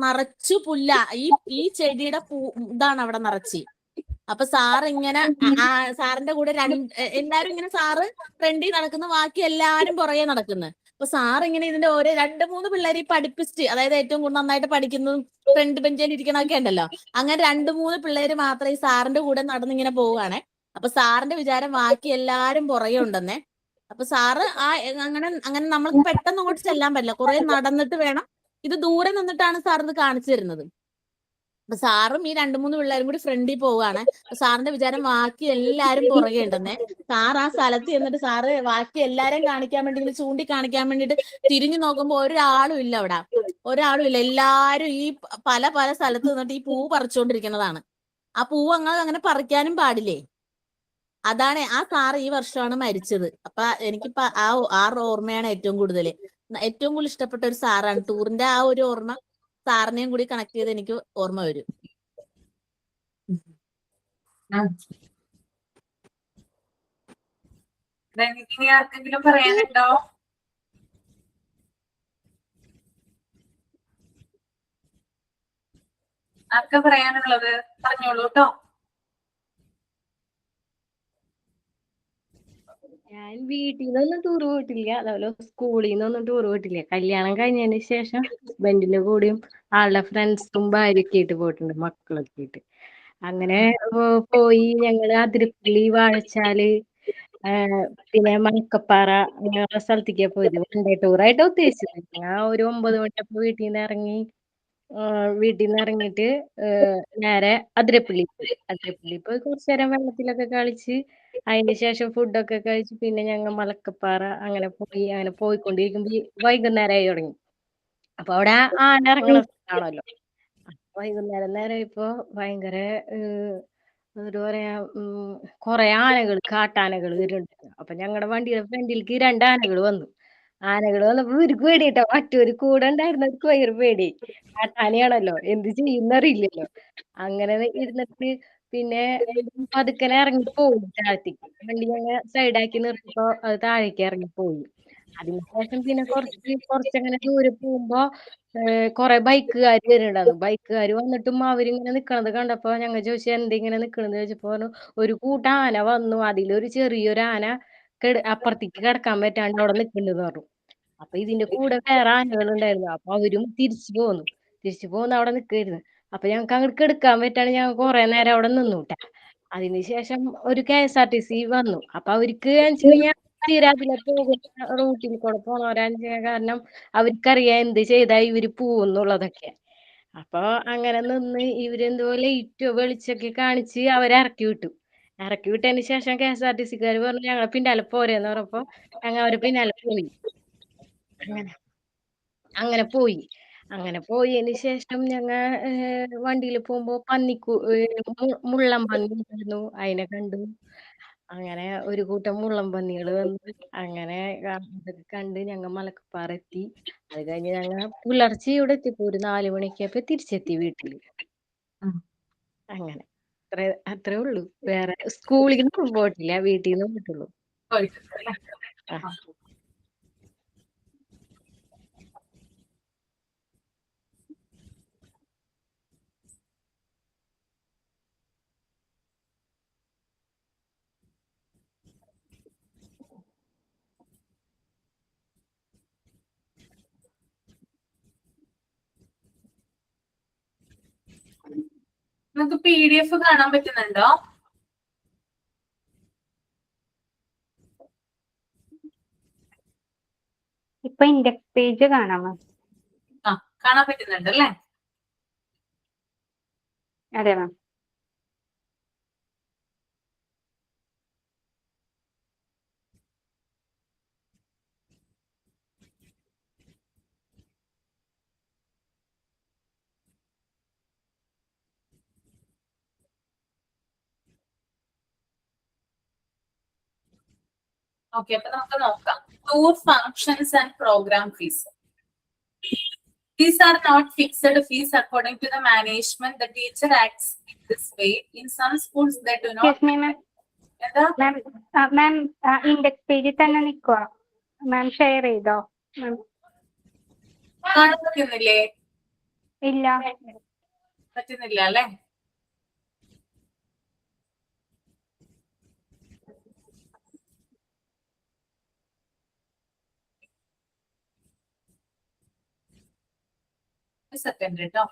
നിറച്ചു പുല്ല. ഈ ചെടിയുടെ ഇതാണ് അവിടെ നിറച്ച്. അപ്പൊ സാർ ഇങ്ങനെ സാറിന്റെ കൂടെ എല്ലാരും ഇങ്ങനെ സാറ് ഫ്രണ്ടിൽ നടക്കുന്നു, ബാക്കി എല്ലാരും പുറകെ നടക്കുന്നു. അപ്പൊ സാർ ഇങ്ങനെ ഇതിന്റെ ഓരോ 2-3 പിള്ളേർ ഈ പഠിപ്പിസ്റ്റ്, അതായത് ഏറ്റവും കൂടുതൽ നന്നായിട്ട് പഠിക്കുന്നതും ഫ്രണ്ട് ബെഞ്ചിൽ ഇരിക്കണൊക്കെ ഉണ്ടല്ലോ, അങ്ങനെ 2-3 പിള്ളേര് മാത്രം ഈ സാറിന്റെ കൂടെ നടന്നിങ്ങനെ പോവുകയാണെ. അപ്പൊ സാറിന്റെ വിചാരം ബാക്കി എല്ലാരും പുറകെ ഉണ്ടെന്നേ. അപ്പൊ സാറ് അങ്ങനെ നമ്മൾക്ക് പെട്ടെന്ന് അങ്ങോട്ട് ചെല്ലാൻ പറ്റില്ല, കുറെ നടന്നിട്ട് വേണം. ഇത് ദൂരെ നിന്നിട്ടാണ് സാർ ഇത് കാണിച്ചു തരുന്നത്. അപ്പൊ സാറും ഈ 2-3 പിള്ളേരും കൂടി ഫ്രണ്ടിൽ പോവുകയാണ്. അപ്പൊ സാറിന്റെ വിചാരം ബാക്കി എല്ലാരും പുറകെ ഉണ്ടെന്നേ. സാർ ആ സ്ഥലത്ത് ചെന്നിട്ട് സാറ് ബാക്കി എല്ലാരെയും കാണിക്കാൻ വേണ്ടി ഇങ്ങനെ ചൂണ്ടിക്കാണിക്കാൻ വേണ്ടിട്ട് തിരിഞ്ഞു നോക്കുമ്പോ ഒരാളും ഇല്ല അവിടെ. ഒരാളും ഇല്ല. എല്ലാരും ഈ പല പല സ്ഥലത്ത് നിന്നിട്ട് ഈ പൂ പറിച്ചുകൊണ്ടിരിക്കുന്നതാണ്. ആ പൂ അങ്ങനെ പറിക്കാനും പാടില്ലേ. അതാണ് ആ സാറ് ഈ വർഷമാണ് മരിച്ചത്. അപ്പൊ എനിക്കിപ്പോ ആ ഓർമ്മയാണ് ഏറ്റവും കൂടുതൽ ഇഷ്ടപ്പെട്ട ഒരു സാറാണ്. ടൂറിന്റെ ആ ഒരു ഓർമ്മ സാറിനെയും കൂടി കണക്ട് ചെയ്ത് എനിക്ക് ഓർമ്മ വരും. ഇനി ആർക്കെങ്കിലും പറയാനുണ്ടോ? ആർക്കാ പറയാനുള്ളത്? പറഞ്ഞോളൂ കേട്ടോ. ഞാൻ വീട്ടിൽ നിന്നൊന്നും ടൂർ പോയിട്ടില്ല, അതുപോലെ സ്കൂളിൽ നിന്നൊന്നും ടൂർ പോയിട്ടില്ല. കല്യാണം കഴിഞ്ഞതിന് ശേഷം ഹസ്ബൻഡിന്റെ കൂടെയും ആളുടെ ഫ്രണ്ട്സും ഭാര്യയൊക്കെ ആയിട്ട് പോയിട്ടുണ്ട്, മക്കളൊക്കെ ആയിട്ട്. അങ്ങനെ പോയി ഞങ്ങള് അതിരപ്പള്ളി, വാഴച്ചാല്, പിന്നെ മലക്കപ്പാറ അങ്ങനെയുള്ള സ്ഥലത്തേക്കാ പോയത്. വൺ ഡേ ടൂറായിട്ട് ഉദ്ദേശിച്ചത്. ഞാൻ ഒരു 9 മണിയപ്പോ വീട്ടിൽ നിന്ന് ഇറങ്ങിയിട്ട് നേരെ അതിരപ്പള്ളി പോയി. അതിരപ്പള്ളി പോയി കുറച്ചു നേരം വെള്ളത്തിലൊക്കെ കളിച്ച് അതിന് ശേഷം ഫുഡൊക്കെ കഴിച്ച് പിന്നെ ഞങ്ങൾ മലക്കപ്പാറ അങ്ങനെ പോയിക്കൊണ്ടിരിക്കുമ്പോ വൈകുന്നേരമായി തുടങ്ങി. അപ്പൊ അവിടെ ആന ഇറങ്ങണ സ്ഥലമാണല്ലോ. വൈകുന്നേരം ഇപ്പൊ ഭയങ്കര എന്താ പറയാ, കൊറേ ആനകൾ, കാട്ടാനകൾ വരുന്നുണ്ട്. അപ്പൊ ഞങ്ങളുടെ വണ്ടിയുടെ ഫ്രണ്ടിലേക്ക് 2 ആനകൾ വന്നു. വന്നപ്പോ ഇവർക്ക് പേടിയിട്ടോ, മറ്റൊരു കൂടെ ഉണ്ടായിരുന്നവർക്ക് ഭയങ്കര പേടി. കാട്ടാനയാണല്ലോ, എന്ത് ചെയ്യുന്നറിയില്ലല്ലോ. അങ്ങനെ ഇരുന്നിട്ട് പിന്നെ പതുക്കനെ ഇറങ്ങി പോയി താഴത്തേക്ക്. വണ്ടി ഞങ്ങൾ സൈഡാക്കി നിർത്തിയപ്പോ അത് താഴേക്ക് ഇറങ്ങി പോയി. അതിനുശേഷം പിന്നെ കുറച്ചങ്ങനെ ദൂരെ പോകുമ്പോ കൊറേ ബൈക്കുകാർ വരുന്നുണ്ടായിരുന്നു. ബൈക്കുകാർ വന്നിട്ടും അവരിങ്ങനെ നിക്കണത് കണ്ടപ്പോ ഞങ്ങൾ ചോദിച്ചു എന്താ ഇങ്ങനെ നിക്കണെന്ന് ചോദിച്ചപ്പോ പറഞ്ഞു, ഒരു കൂട്ടം ആന വന്നു, അതിലൊരു ചെറിയൊരു ആന അപ്പുറത്തേക്ക് കിടക്കാൻ പറ്റാണ്ട് അവിടെ നിൽക്കുന്നുണ്ടെന്ന് പറഞ്ഞു. അപ്പൊ ഇതിന്റെ കൂടെ വേറെ ആനകൾ ഉണ്ടായിരുന്നു. അപ്പൊ അവരും തിരിച്ചു പോന്ന് അവിടെ നിൽക്കായിരുന്നു. അപ്പൊ ഞങ്ങൾക്ക് അങ്ങോട്ട് എടുക്കാൻ പറ്റാണ്ട് ഞങ്ങൾ കുറെ നേരം അവിടെ നിന്നുട്ടാ. അതിനുശേഷം ഒരു KSRTC വന്നു. അപ്പൊ അവർക്ക് വെച്ചിട്ടുണ്ടെങ്കിൽ തീരെ അതിലെ പോകുന്ന റൂട്ടിൽ കൂടെ പോണവരാ കാരണം അവർക്കറിയാം എന്ത് ചെയ്താ ഇവര് പോവുന്നുള്ളതൊക്കെ. അപ്പൊ അങ്ങനെ നിന്ന് ഇവരെന്തോ ലൈറ്റോ വെളിച്ചൊക്കെ കാണിച്ച് അവരെ ഇറക്കി വിട്ടു. ഇറക്കി വിട്ടതിന് ശേഷം KSRTCക്കാര് പറഞ്ഞു ഞങ്ങളെ പിന്നാലെ പോരെന്ന് പറഞ്ഞപ്പോ ഞങ്ങൾ അവരെ പിന്നാലെ പോയി. അങ്ങനെ അങ്ങനെ പോയി അങ്ങനെ പോയതിന് ശേഷം ഞങ്ങ വണ്ടിയിൽ പോകുമ്പോ മുള്ളം പന്നി ഉണ്ടായിരുന്നു, അതിനെ കണ്ടു. അങ്ങനെ ഒരു കൂട്ടം മുള്ളം പന്നികൾ വന്നു. അങ്ങനെ അതൊക്കെ കണ്ട് ഞങ്ങൾ മലക്കപ്പാറ എത്തി. അത് കഴിഞ്ഞ് ഞങ്ങൾ പുലർച്ചെ ഇവിടെ എത്തിയപ്പോ ഒരു 4 മണിയൊക്കെ തിരിച്ചെത്തി വീട്ടില്. അങ്ങനെ അത്രേ ഉള്ളൂ. വേറെ സ്കൂളിൽ നിന്നും പോയിട്ടില്ല, വീട്ടിൽ നിന്ന് പോയിട്ടുള്ളൂ. പോയിട്ടുണ്ടല്ലേ? ആ. നിങ്ങൾക്ക് PDF കാണാൻ പറ്റുന്നുണ്ടോ? ഇപ്പൊ ഇൻഡെക്സ് പേജ് കാണാമോ? കാണാൻ പറ്റുന്നുണ്ട് അല്ലേ? അതെ മാം. ഓക്കെ, അപ്പൊ നമുക്ക് നോക്കാം. Tour functions and programme fees. These are not fixed fees according to the management. The teacher acts in this way. In some schools, they do not. Excuse me, ma'am. Ma'am index പേജിൽ തന്നെ നിൽക്കുക. മാം share ചെയ്തോ? കാണാൻ പറ്റുന്നില്ലേ? ഇല്ല. പറ്റുന്നില്ല അല്ലേ? Second കേട്ടോ.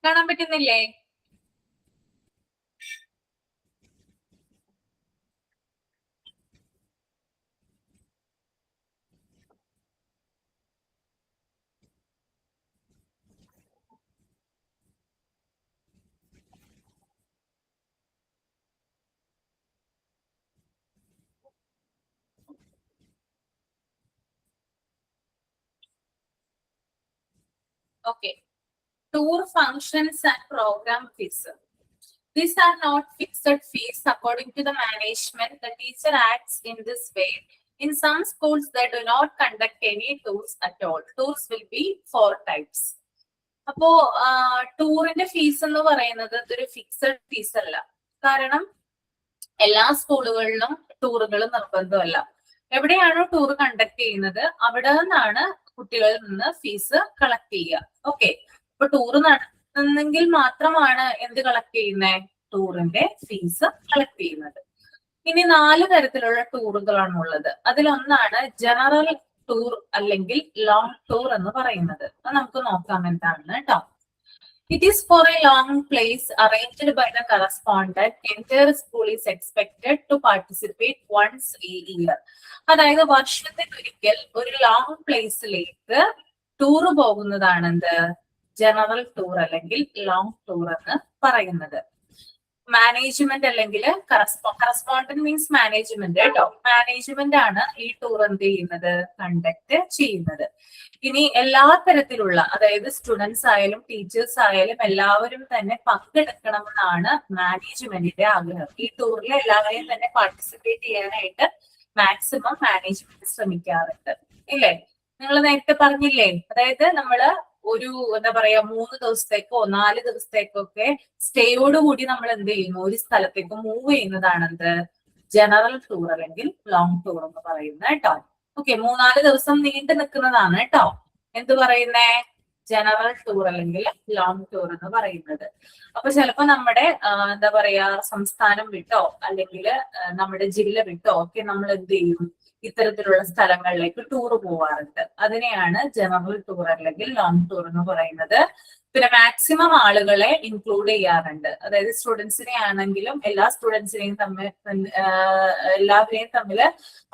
കാണാൻ പറ്റുന്നില്ലേ? Okay. Tour functions and program fees. These are not fixed fees according to the management. The teacher acts in this way. In some schools, they do not conduct any tours at all. Tours will be 4 types. അപ്പോ ടൂറിന്റെ fees എന്ന് പറയുന്നത് ഇതൊരു fixed fees അല്ല. കാരണം എല്ലാ സ്കൂളുകളിലും ടൂറുകൾ നിർബന്ധമല്ല. എവിടെയാണോ tour conduct ചെയ്യുന്നത് അവിടെ നിന്നാണ് കുട്ടികളിൽ നിന്ന് ഫീസ് കളക്ട് ചെയ്യുക. ഓക്കെ, അപ്പൊ ടൂർ നടത്തുന്നെങ്കിൽ മാത്രമാണ് എന്ത് കളക്ട് ചെയ്യുന്നത്? ടൂറിന്റെ ഫീസ് കളക്ട് ചെയ്യുന്നത്. ഇനി 4 തരത്തിലുള്ള ടൂറുകളാണ് ഉള്ളത്. അതിലൊന്നാണ് ജനറൽ ടൂർ അല്ലെങ്കിൽ ലോങ് ടൂർ എന്ന് പറയുന്നത്. അത് നമുക്ക് നോക്കാം എന്താണെന്ന് കേട്ടോ. It is for a long place arranged by the correspondent. Entire school is expected to participate once a year. അതായത് വർഷത്തിലൊരിക്കൽ ഒരു ലോങ് പ്ലേസിലേക്ക് ടൂർ പോകുന്നതാണ് എന്ത്? ജനറൽ ടൂർ അല്ലെങ്കിൽ ലോങ് ടൂർ എന്ന് പറയുന്നത്. മാനേജ്മെന്റ് അല്ലെങ്കിൽ കറസ്പോണ്ടന്റ് മീൻസ് മാനേജ്മെന്റ് കേട്ടോ. മാനേജ്മെന്റ് ആണ് ഈ ടൂർ എന്ത് ചെയ്യുന്നത്? കണ്ടക്ട് ചെയ്യുന്നത്. ഇനി എല്ലാ തരത്തിലുള്ള, അതായത് സ്റ്റുഡൻസ് ആയാലും ടീച്ചേഴ്സ് ആയാലും എല്ലാവരും തന്നെ പങ്കെടുക്കണമെന്നാണ് മാനേജ്മെന്റിന്റെ ആഗ്രഹം. ഈ ടൂറിൽ എല്ലാവരെയും തന്നെ പാർട്ടിസിപ്പേറ്റ് ചെയ്യാനായിട്ട് മാക്സിമം മാനേജ്മെന്റ് ശ്രമിക്കാറുണ്ട്. ഇല്ലേ? നിങ്ങൾ നേരത്തെ പറഞ്ഞില്ലേ? അതായത് നമ്മള് ഒരു എന്താ പറയാ 3 ദിവസത്തേക്കോ 4 ദിവസത്തേക്കൊക്കെ സ്റ്റേയോടുകൂടി നമ്മൾ എന്ത് ചെയ്യുന്നു? ഒരു സ്ഥലത്തേക്ക് മൂവ് ചെയ്യുന്നതാണ് എന്ത്? ജനറൽ ടൂർ അല്ലെങ്കിൽ ലോങ് ടൂർ എന്ന് പറയുന്നത് കേട്ടോ. ഓക്കെ, 3-4 ദിവസം നീണ്ടു നിൽക്കുന്നതാണ് കേട്ടോ. എന്ത് പറയുന്നേ? ജനറൽ ടൂർ അല്ലെങ്കിൽ ലോങ് ടൂർ എന്ന് പറയുന്നത്. അപ്പൊ ചിലപ്പോ നമ്മുടെ എന്താ പറയാ സംസ്ഥാനം വിട്ടോ അല്ലെങ്കിൽ നമ്മുടെ ജില്ല വിട്ടോ ഒക്കെ നമ്മൾ എന്ത് ചെയ്യും? ഇത്തരത്തിലുള്ള സ്ഥലങ്ങളിലേക്ക് ടൂർ പോവാറുണ്ട്. അതിനെയാണ് ജനറൽ ടൂർ അല്ലെങ്കിൽ ലോങ് ടൂർ എന്ന് പറയുന്നത്. പിന്നെ മാക്സിമം ആളുകളെ ഇൻക്ലൂഡ് ചെയ്യാറുണ്ട്. അതായത് സ്റ്റുഡൻസിനെ ആണെങ്കിലും എല്ലാ സ്റ്റുഡൻസിനെയും എല്ലാവരെയും തമ്മിൽ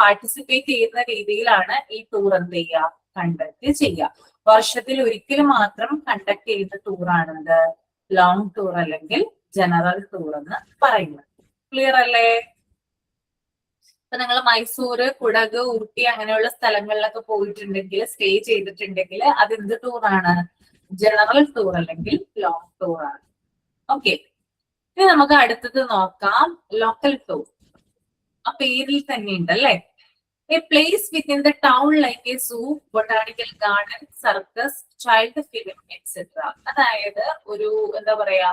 പാർട്ടിസിപ്പേറ്റ് ചെയ്യുന്ന രീതിയിലാണ് ഈ ടൂർ എന്ത് ചെയ്യുക? കണ്ടക്ട് ചെയ്യുക. വർഷത്തിൽ ഒരിക്കൽ മാത്രം കണ്ടക്ട് ചെയ്യുന്ന ടൂറാണെന്ത്? ലോങ് ടൂർ അല്ലെങ്കിൽ ജനറൽ ടൂർ എന്ന് പറയുന്നത്. ക്ലിയർ അല്ലേ? ഇപ്പൊ നിങ്ങൾ മൈസൂര്, കുടക്, ഊട്ടി അങ്ങനെയുള്ള സ്ഥലങ്ങളിലൊക്കെ പോയിട്ടുണ്ടെങ്കിൽ, സ്റ്റേ ചെയ്തിട്ടുണ്ടെങ്കിൽ അതെന്ത് ടൂറാണ്? ജനറൽ ടൂർ അല്ലെങ്കിൽ ലോങ് ടൂർ ആണ്. ഓക്കെ, ഇനി നമുക്ക് അടുത്തത് നോക്കാം. Local tour. ആ പേരിൽ തന്നെ ഉണ്ട് അല്ലെ? A place within the town like a zoo, botanical garden, circus, child film, etc. അതായത് ഒരു എന്താ പറയാ,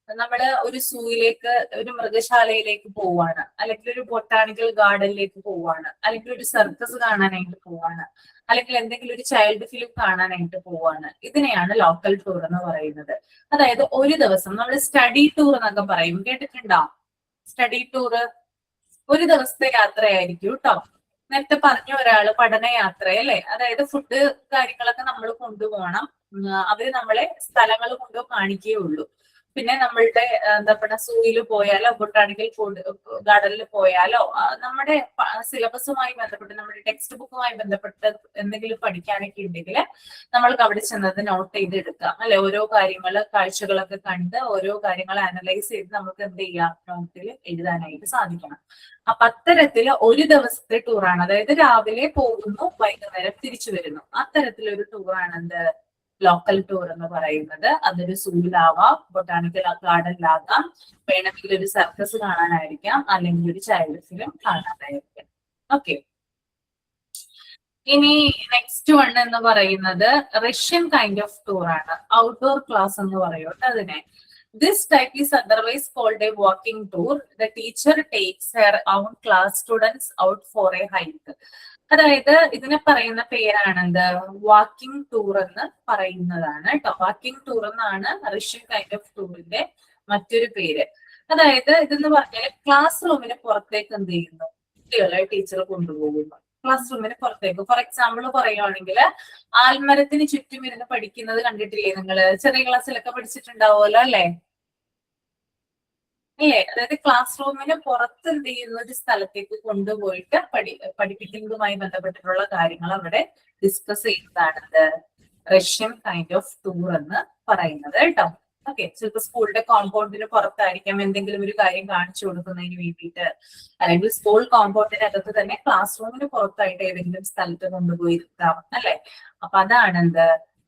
നമ്മള് ഒരു സൂയിലേക്ക്, ഒരു മൃഗശാലയിലേക്ക് പോവാണ്, അല്ലെങ്കിൽ ഒരു ബൊട്ടാണിക്കൽ ഗാർഡനിലേക്ക് പോവാണ്, അല്ലെങ്കിൽ ഒരു സർക്കസ് കാണാനായിട്ട് പോവാണ്, അല്ലെങ്കിൽ എന്തെങ്കിലും ഒരു ചൈൽഡ് ഫിലിം കാണാനായിട്ട് പോവാണ്. ഇതിനെയാണ് ലോക്കൽ ടൂർ എന്ന് പറയുന്നത്. അതായത് ഒരു ദിവസം നമ്മൾ സ്റ്റഡി ടൂർ എന്നൊക്കെ പറയും. കേട്ടിട്ടുണ്ടോ? സ്റ്റഡി ടൂർ ഒരു ദിവസത്തെ യാത്രയായിരിക്കും കേട്ടോ. നേരത്തെ പറഞ്ഞ ഒരാള് പഠനയാത്ര അല്ലേ? അതായത് ഫുഡ് കാര്യങ്ങളൊക്കെ നമ്മൾ കൊണ്ടുപോകണം. അവര് നമ്മളെ സ്ഥലങ്ങൾ കൊണ്ട് കാണിക്കുകയുള്ളൂ. പിന്നെ നമ്മളുടെ എന്താ പറയുക, സൂയിൽ പോയാലോ ബൊട്ടാണിക്കൽ ഗാർഡനിൽ പോയാലോ നമ്മുടെ സിലബസുമായി ബന്ധപ്പെട്ട്, നമ്മുടെ ടെക്സ്റ്റ് ബുക്കുമായി ബന്ധപ്പെട്ട് എന്തെങ്കിലും പഠിക്കാനൊക്കെ ഉണ്ടെങ്കിൽ നമ്മൾക്ക് അവിടെ ചെന്നത് നോട്ട് ചെയ്ത് എടുക്കാം അല്ലെ? ഓരോ കാര്യങ്ങള്, കാഴ്ചകളൊക്കെ കണ്ട് ഓരോ കാര്യങ്ങൾ അനലൈസ് ചെയ്ത് നമുക്ക് എന്ത് ചെയ്യാം? നോട്ടിൽ എഴുതാനായിട്ട് സാധിക്കണം. അപ്പൊ അത്തരത്തില് ഒരു ദിവസത്തെ ടൂറാണ്. അതായത് രാവിലെ പോകുന്നു, വൈകുന്നേരം തിരിച്ചു വരുന്നു. അത്തരത്തിലൊരു ടൂറാണ് എന്ത്? ലോക്കൽ ടൂർ എന്ന് പറയുന്നത്. അതൊരു സൂയിലാവാം, ബൊട്ടാണിക്കൽ ഗാർഡനിലാകാം, വേണമെങ്കിൽ ഒരു സർക്കസ് കാണാനായിരിക്കാം, അല്ലെങ്കിൽ ഒരു ചൈൽഡ് ഫിലിം കാണാനായിരിക്കാം. ഓക്കെ, ഇനി നെക്സ്റ്റ് വൺ എന്ന് പറയുന്നത് റഷ്യൻ കൈൻഡ് ഓഫ് ടൂർ ആണ്. ഔട്ട്ഡോർ ക്ലാസ് എന്ന് പറയൂട്ടോ അതിനെ. This type is otherwise called a walking tour. The teacher takes her own class students out for a hike. അതായത് ഇതിനെ പറയുന്ന പേരാണെന്ത്? വാക്കിംഗ് ടൂർ എന്ന് പറയുന്നതാണ് കേട്ടോ. വാക്കിംഗ് ടൂർ എന്നാണ് റഷ്യൻ കൈൻഡ് ഓഫ് ടൂറിന്റെ മറ്റൊരു പേര്. അതായത് ഇതെന്ന് പറഞ്ഞാൽ ക്ലാസ് റൂമിന് പുറത്തേക്ക് എന്ത് ചെയ്യുന്നു? കുട്ടികളെ ടീച്ചർ കൊണ്ടുപോകുന്നു. ക്ലാസ് റൂമിന് പുറത്തേക്ക്. ഫോർ എക്സാമ്പിൾ പറയുകയാണെങ്കിൽ ആൽമരത്തിന് ചുറ്റും ഇരുന്ന് പഠിക്കുന്നത് കണ്ടിട്ടില്ലേ നിങ്ങള്? ചെറിയ ക്ലാസ്സിലൊക്കെ പഠിച്ചിട്ടുണ്ടാവുമല്ലോ അല്ലെ? ഇല്ലേ? അതായത് ക്ലാസ് റൂമിന് പുറത്ത് എന്ത് ചെയ്യുന്ന ഒരു സ്ഥലത്തേക്ക് കൊണ്ടുപോയിട്ട് പഠിപ്പിക്കുന്നതുമായി ബന്ധപ്പെട്ടിട്ടുള്ള കാര്യങ്ങൾ അവിടെ ഡിസ്കസ് ചെയ്യുന്നതാണ് റഷ്യൻ കൈൻഡ് ഓഫ് ടൂർ എന്ന് പറയുന്നത് കേട്ടോ. ഓക്കെ, ചിലപ്പോൾ സ്കൂളിന്റെ കോമ്പൗണ്ടിന് പുറത്തായിരിക്കാം എന്തെങ്കിലും ഒരു കാര്യം കാണിച്ചു കൊടുക്കുന്നതിന് വേണ്ടിയിട്ട്, അല്ലെങ്കിൽ സ്കൂൾ കോമ്പൗണ്ടിനകത്ത് തന്നെ ക്ലാസ് റൂമിന് പുറത്തായിട്ട് ഏതെങ്കിലും സ്ഥലത്ത് കൊണ്ടുപോയി ഇരുത്താം അല്ലെ? അപ്പൊ അതാണ് എന്ത്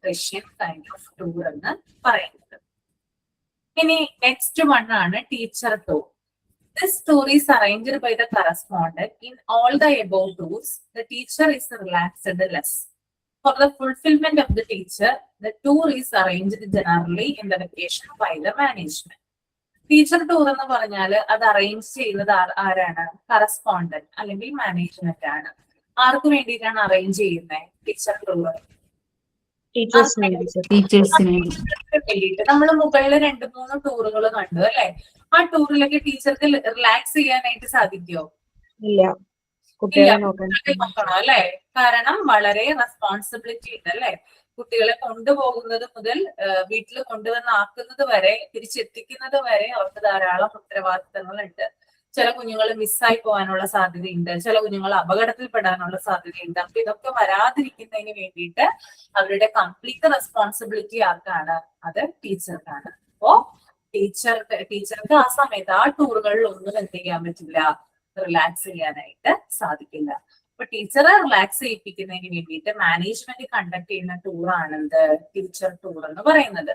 റഷ്യൻ കൈൻഡ് ഓഫ് ടൂർ എന്ന് പറയുന്നത്. ഇനി നെക്സ്റ്റ് വൺ ആണ് teacher tour. This tour is arranged by the correspondent. In all the above tours, the teacher is relaxed less. For the fulfillment of the teacher, the tour is arranged generally in the vacation by the management. Teacher tour എന്ന് പറഞ്ഞാൽ അത് arrange ചെയ്യുന്നത് ആരാണ്? Correspondent അല്ലെങ്കിൽ management ആണ്. ആർക്ക് വേണ്ടിയിട്ടാണ് arrange ചെയ്യുന്നത് teacher tour? ടീച്ചേഴ്സിന് വേണ്ടിയിട്ട്. നമ്മൾ മുകളിൽ 2-3 ടൂറുകൾ കണ്ടു അല്ലെ? ആ ടൂറിലൊക്കെ ടീച്ചർക്ക് റിലാക്സ് ചെയ്യാനായിട്ട് സാധിക്കുമോ? ഇല്ല, കുട്ടികളെ നോക്കാൻ നോക്കണം അല്ലെ? കാരണം വളരെ റെസ്പോൺസിബിലിറ്റി ഉണ്ട് അല്ലെ? കുട്ടികളെ കൊണ്ടുപോകുന്നത് മുതൽ വീട്ടിൽ കൊണ്ടുവന്ന് ആക്കുന്നത് വരെ, തിരിച്ചെത്തിക്കുന്നത് വരെ അവർക്ക് ധാരാളം ഉത്തരവാദിത്തങ്ങളുണ്ട്. ചില കുഞ്ഞുങ്ങൾ മിസ്സായി പോകാനുള്ള സാധ്യതയുണ്ട്, ചില കുഞ്ഞുങ്ങൾ അപകടത്തിൽപ്പെടാനുള്ള സാധ്യതയുണ്ട്. അപ്പൊ ഇതൊക്കെ വരാതിരിക്കുന്നതിന് വേണ്ടിയിട്ട് അവരുടെ കംപ്ലീറ്റ് റെസ്പോൺസിബിലിറ്റി ആർക്കാണ്? അത് ടീച്ചർക്കാണ്. അപ്പോ ടീച്ചർക്ക് ആ സമയത്ത് ആ ടൂറുകളിൽ ഒന്നും എന്ത് ചെയ്യാൻ പറ്റില്ല? റിലാക്സ് ചെയ്യാനായിട്ട് സാധിക്കില്ല. അപ്പൊ ടീച്ചറെ റിലാക്സ് ചെയ്യിപ്പിക്കുന്നതിന് വേണ്ടിയിട്ട് മാനേജ്മെന്റ് കണ്ടക്ട് ചെയ്യുന്ന ടൂറാണെന്ത് ടീച്ചർ ടൂർ എന്ന് പറയുന്നത്.